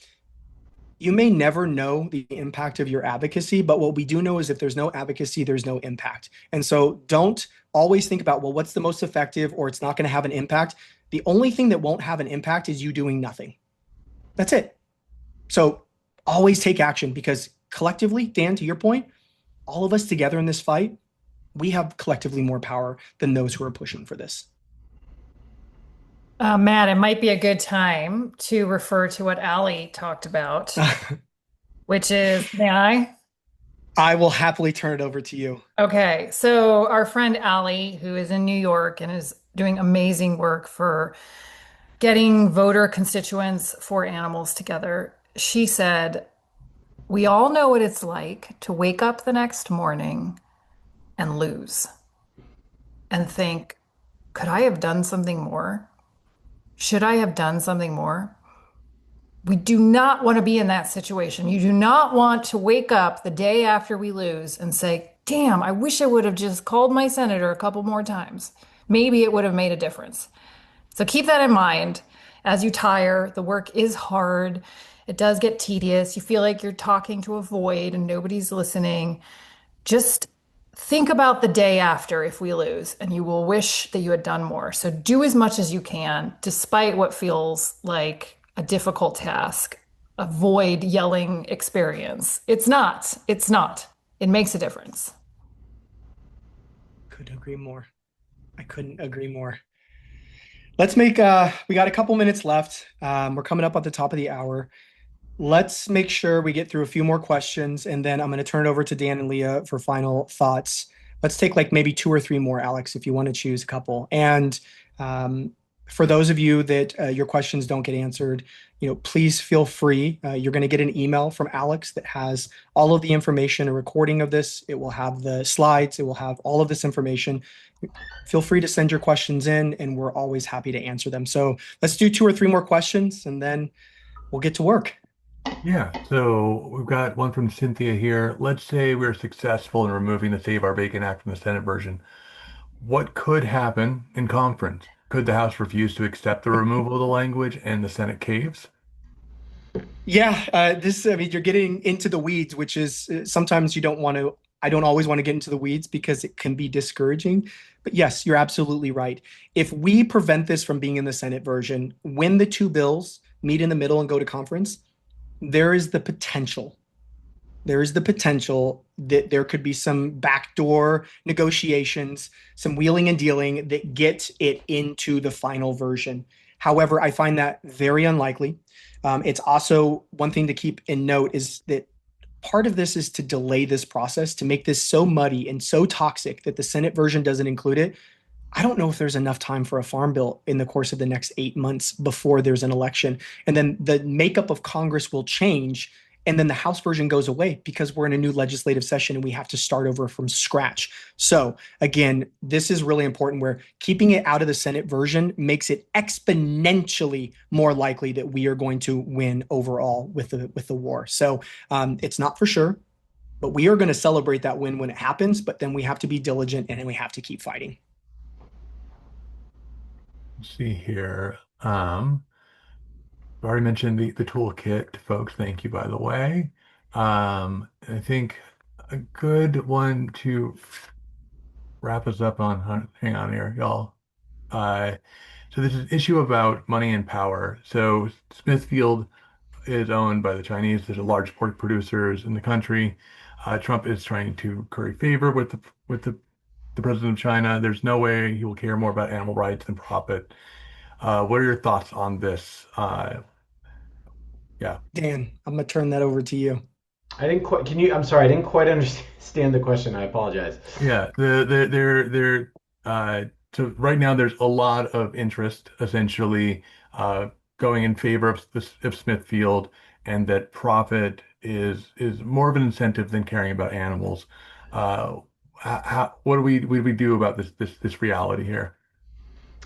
you may never know the impact of your advocacy, but what we do know is if there's no advocacy, there's no impact. And so don't always think about, well, what's the most effective or it's not going to have an impact. The only thing that won't have an impact is you doing nothing. That's it. So always take action because collectively, Dan, to your point, all of us together in this fight, we have collectively more power than those who are pushing for this. Matt, it might be a good time to refer to what Allie talked about, which is, may I? I will happily turn it over to you. Okay, so our friend Allie, who is in New York and is doing amazing work for getting voter constituents for animals together, she said, we all know what it's like to wake up the next morning and lose and think, could I have done something more? Should I have done something more? We do not want to be in that situation. You do not want to wake up the day after we lose and say, damn, I wish I would have just called my senator a couple more times. Maybe it would have made a difference. So keep that in mind as you tire. The work is hard. It does get tedious. You feel like you're talking to a void and nobody's listening. Just think about the day after if we lose, and you will wish that you had done more. So do as much as you can, despite what feels like a difficult task. Avoid yelling experience. It's not. It's not. It makes a difference. Couldn't agree more. I couldn't agree more. Let's make, we got a couple minutes left. We're coming up at the top of the hour. Let's make sure we get through a few more questions, and then I'm going to turn it over to Dan and Leah for final thoughts. Let's take like maybe two or three more, Alex, if you want to choose a couple. And For those of you that your questions don't get answered, please feel free. You're going to get an email from Alex that has all of the information, a recording of this. It will have the slides. It will have all of this information. Feel free to send your questions in, and we're always happy to answer them. So let's do 2 or 3 more questions, and then we'll get to work. Yeah, so we've got one from Cynthia here. Let's say we're successful in removing the Save Our Bacon Act from the Senate version. What could happen in conference? Could the House refuse to accept the removal of the language and the Senate caves? Yeah, I mean, you're getting into the weeds, which is sometimes you don't want to, I don't always want to get into the weeds because it can be discouraging. But yes, you're absolutely right. If we prevent this from being in the Senate version, when the 2 bills meet in the middle and go to conference, there is the potential there is the potential that there could be some backdoor negotiations, some wheeling and dealing that get it into the final version. However, I find that very unlikely. It's also one thing to keep in note is that part of this is to delay this process, to make this so muddy and so toxic that the Senate version doesn't include it. I don't know if there's enough time for a farm bill in the course of the next 8 months before there's an election. And then the makeup of Congress will change. And then the House version goes away because we're in a new legislative session and we have to start over from scratch. So again, this is really important where keeping it out of the Senate version makes it exponentially more likely that we are going to win overall with the war. So it's not for sure, but we are going to celebrate that win when it happens. But then we have to be diligent and then we have to keep fighting. Let's see here. I already mentioned the toolkit, folks. Thank you, by the way. I think a good one to wrap us up on. Hang on here, y'all. So this is an issue about money and power. So Smithfield is owned by the Chinese. There's a large pork producers in the country. Trump is trying to curry favor with the president of China. There's no way he will care more about animal rights than profit. What are your thoughts on this? Yeah. Dan, I'm going to turn that over to you. I didn't quite. Can you? I'm sorry. I didn't quite understand the question. I apologize. Yeah. So right now there's a lot of interest essentially going in favor of Smithfield, and that profit is more of an incentive than caring about animals. What do we do about this reality here?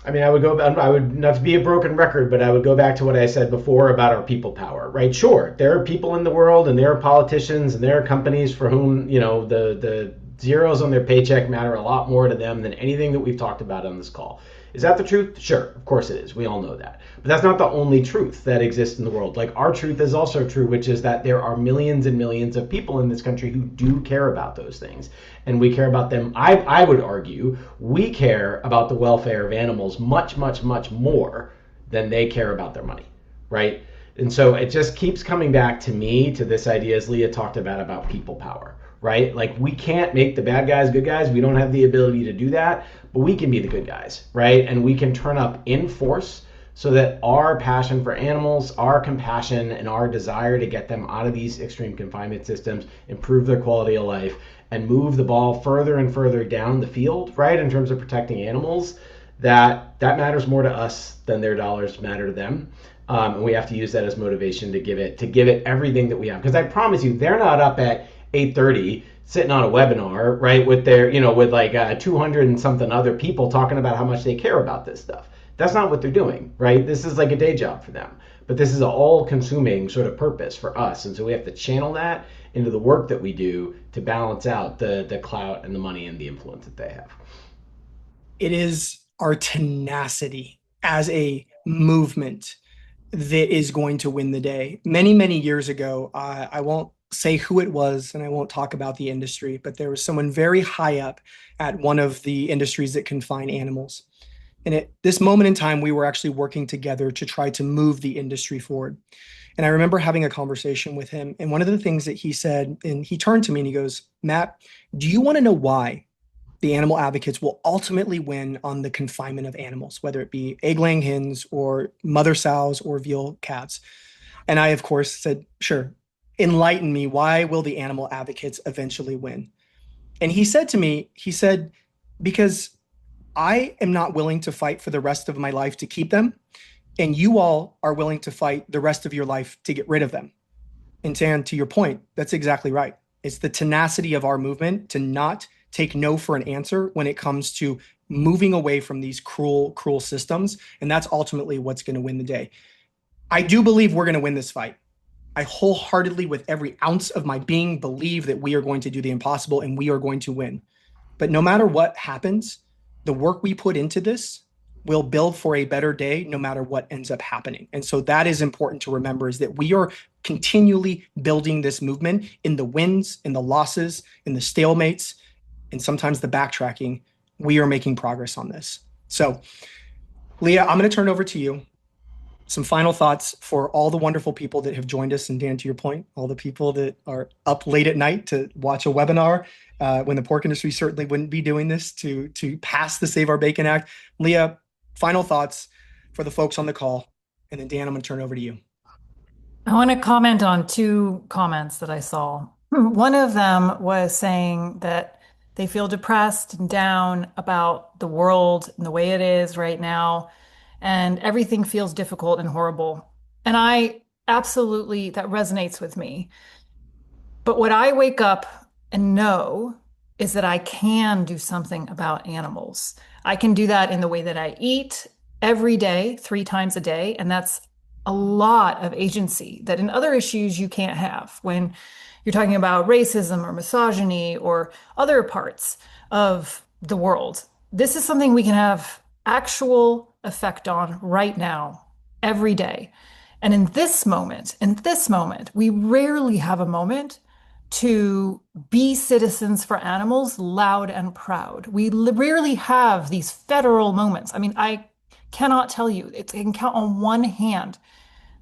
I mean, I would not to be a broken record, but I would go back to what I said before about our people power, right? Sure, there are people in the world and there are politicians and there are companies for whom, the zeros on their paycheck matter a lot more to them than anything that we've talked about on this call. Is that the truth? Sure, of course it is. We all know that. But that's not the only truth that exists in the world. Like our truth is also true, which is that there are millions and millions of people in this country who do care about those things. And we care about them. I would argue we care about the welfare of animals much, much, much more than they care about their money, right? And so it just keeps coming back to me to this idea, as Leah talked about people power, right? Like we can't make the bad guys good guys. We don't have the ability to do that, but we can be the good guys, right? And we can turn up in force so that our passion for animals, our compassion, and our desire to get them out of these extreme confinement systems, improve their quality of life, and move the ball further and further down the field, right, in terms of protecting animals, that matters more to us than their dollars matter to them. And we have to use that as motivation to give it everything that we have. Because I promise you, they're not up at 8:30 sitting on a webinar, right, with their, with like 200 and something other people talking about how much they care about this stuff. That's not what they're doing, right? This is like a day job for them. But this is an all-consuming sort of purpose for us. And so we have to channel that into the work that we do to balance out the clout and the money and the influence that they have. It is our tenacity as a movement that is going to win the day. Many, many years ago, I won't say who it was and I won't talk about the industry, but there was someone very high up at one of the industries that confine animals. And at this moment in time, we were actually working together to try to move the industry forward. And I remember having a conversation with him. And one of the things that he said, and he turned to me and he goes, Matt, do you want to know why the animal advocates will ultimately win on the confinement of animals, whether it be egg-laying hens or mother sows or veal calves? And I, of course, said, sure, enlighten me. Why will the animal advocates eventually win? And he said to me, because I am not willing to fight for the rest of my life to keep them, and you all are willing to fight the rest of your life to get rid of them. And Dan, to your point, that's exactly right. It's the tenacity of our movement to not take no for an answer when it comes to moving away from these cruel, cruel systems. And that's ultimately what's going to win the day. I do believe we're going to win this fight. I wholeheartedly, with every ounce of my being, believe that we are going to do the impossible and we are going to win. But no matter what happens, the work we put into this will build for a better day no matter what ends up happening. And so that is important to remember, is that we are continually building this movement in the wins, in the losses, in the stalemates, and sometimes the backtracking. We are making progress on this. So, Leah, I'm going to turn it over to you. Some final thoughts for all the wonderful people that have joined us. And Dan, to your point, all the people that are up late at night to watch a webinar when the pork industry certainly wouldn't be doing this to pass the Save Our Bacon Act. Leah, final thoughts for the folks on the call. And then Dan, I'm going to turn it over to you. I want to comment on two comments that I saw. One of them was saying that they feel depressed and down about the world and the way it is right now, and everything feels difficult and horrible. And I absolutely, that resonates with me. But what I wake up and know is that I can do something about animals. I can do that in the way that I eat every day, 3 times a day. And that's a lot of agency that in other issues you can't have when you're talking about racism or misogyny or other parts of the world. This is something we can have actual effect on right now, every day. And in this moment, we rarely have a moment to be citizens for animals loud and proud. We rarely have these federal moments. I mean, I cannot tell you, I can count on one hand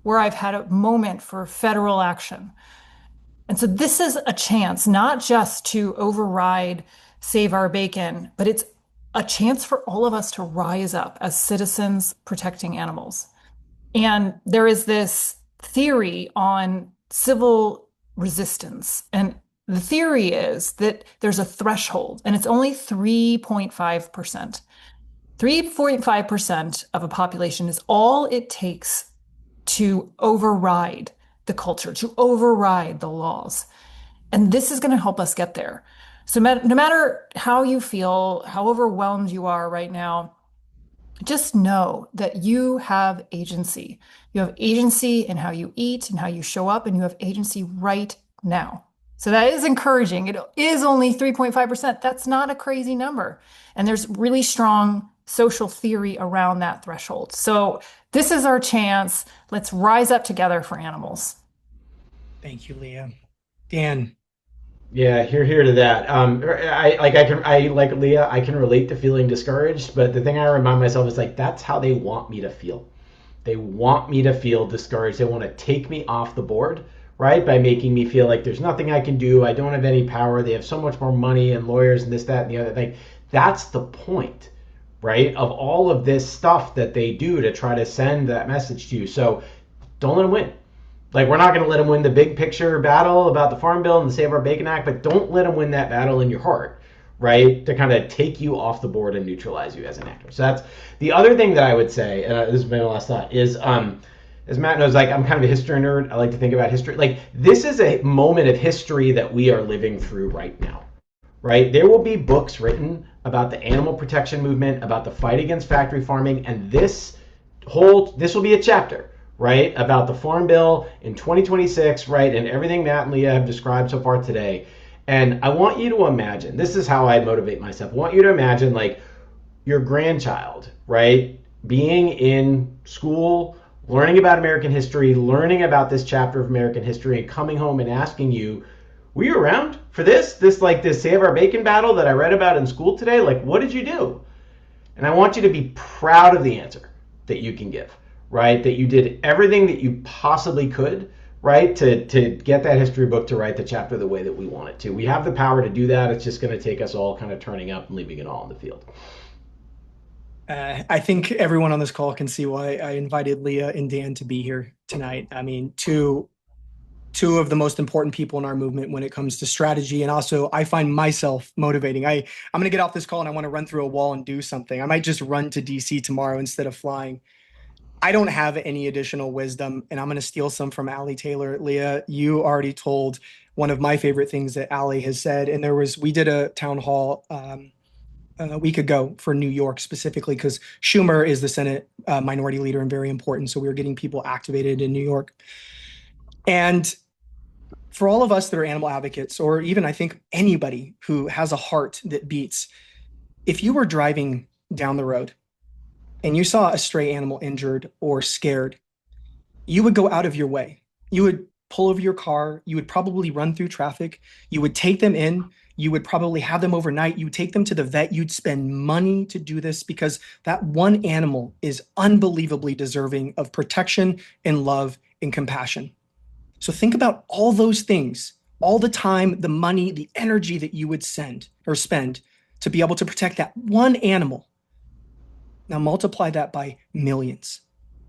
where I've had a moment for federal action. And so this is a chance not just to override Save Our Bacon, but it's a chance for all of us to rise up as citizens protecting animals. And there is this theory on civil resistance. And the theory is that there's a threshold, and it's only 3.5%. 3.5% of a population is all it takes to override the culture, to override the laws. And this is going to help us get there. So no matter how you feel, how overwhelmed you are right now, just know that you have agency. You have agency in how you eat and how you show up, and you have agency right now. So that is encouraging. It is only 3.5%. That's not a crazy number. And there's really strong social theory around that threshold. So this is our chance. Let's rise up together for animals. Thank you, Leah. Dan. Yeah, here to that. I like Leah. I can relate to feeling discouraged, but the thing I remind myself is like that's how they want me to feel. They want me to feel discouraged. They want to take me off the board, right? By making me feel like there's nothing I can do. I don't have any power. They have so much more money and lawyers and this, that, and the other thing. That's the point, right? Of all of this stuff that they do to try to send that message to you. So don't let them win. Like, we're not going to let them win the big picture battle about the Farm Bill and the Save Our Bacon Act, but don't let them win that battle in your heart, right? To kind of take you off the board and neutralize you as an actor. So that's the other thing that I would say, and this is my last thought, is as Matt knows, like I'm kind of a history nerd. I like to think about history. Like, this is a moment of history that we are living through right now, right? There will be books written about the animal protection movement, about the fight against factory farming, and this will be a chapter, right, about the Farm Bill in 2026, right, and everything Matt and Leah have described so far today. And I want you to imagine, this is how I motivate myself. I want you to imagine, like, your grandchild, right, being in school, learning about American history, learning about this chapter of American history, and coming home and asking you, were you around for this Save Our Bacon battle that I read about in school today? Like, what did you do? And I want you to be proud of the answer that you can give. Right, that you did everything that you possibly could, right, to get that history book to write the chapter the way that we want it to. We have the power to do that. It's just going to take us all kind of turning up and leaving it all in the field. I think everyone on this call can see why I invited Leah and Dan to be here tonight. I mean, two two of the most important people in our movement when it comes to strategy. And also, I find myself motivating. I'm going to get off this call and I want to run through a wall and do something. I might just run to DC tomorrow instead of flying. I don't have any additional wisdom, and I'm going to steal some from Allie Taylor. Leah, you already told one of my favorite things that Allie has said. And we did a town hall a week ago for New York specifically, because Schumer is the Senate minority leader and very important. So we were getting people activated in New York. And for all of us that are animal advocates, or even I think anybody who has a heart that beats, if you were driving down the road and you saw a stray animal injured or scared, you would go out of your way. You would pull over your car. You would probably run through traffic. You would take them in. You would probably have them overnight. You would take them to the vet. You'd spend money to do this because that one animal is unbelievably deserving of protection and love and compassion. So think about all those things, all the time, the money, the energy that you would send or spend to be able to protect that one animal. Now multiply that by millions,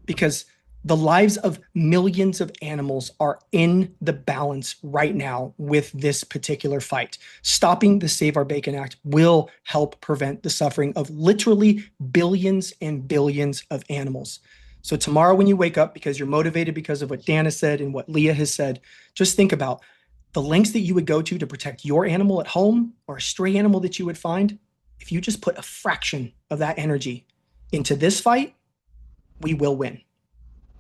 because the lives of millions of animals are in the balance right now with this particular fight. Stopping the Save Our Bacon Act will help prevent the suffering of literally billions and billions of animals. So tomorrow when you wake up, because you're motivated because of what Dan has said and what Leah has said, just think about the lengths that you would go to protect your animal at home or a stray animal that you would find. If you just put a fraction of that energy into this fight, we will win.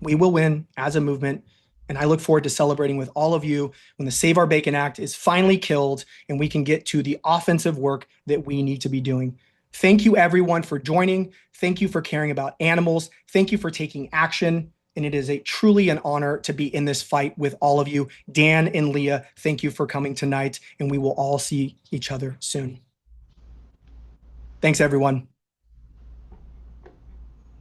We will win as a movement. And I look forward to celebrating with all of you when the Save Our Bacon Act is finally killed and we can get to the offensive work that we need to be doing. Thank you, everyone, for joining. Thank you for caring about animals. Thank you for taking action. And it is truly an honor to be in this fight with all of you. Dan and Leah, thank you for coming tonight, and we will all see each other soon. Thanks, everyone.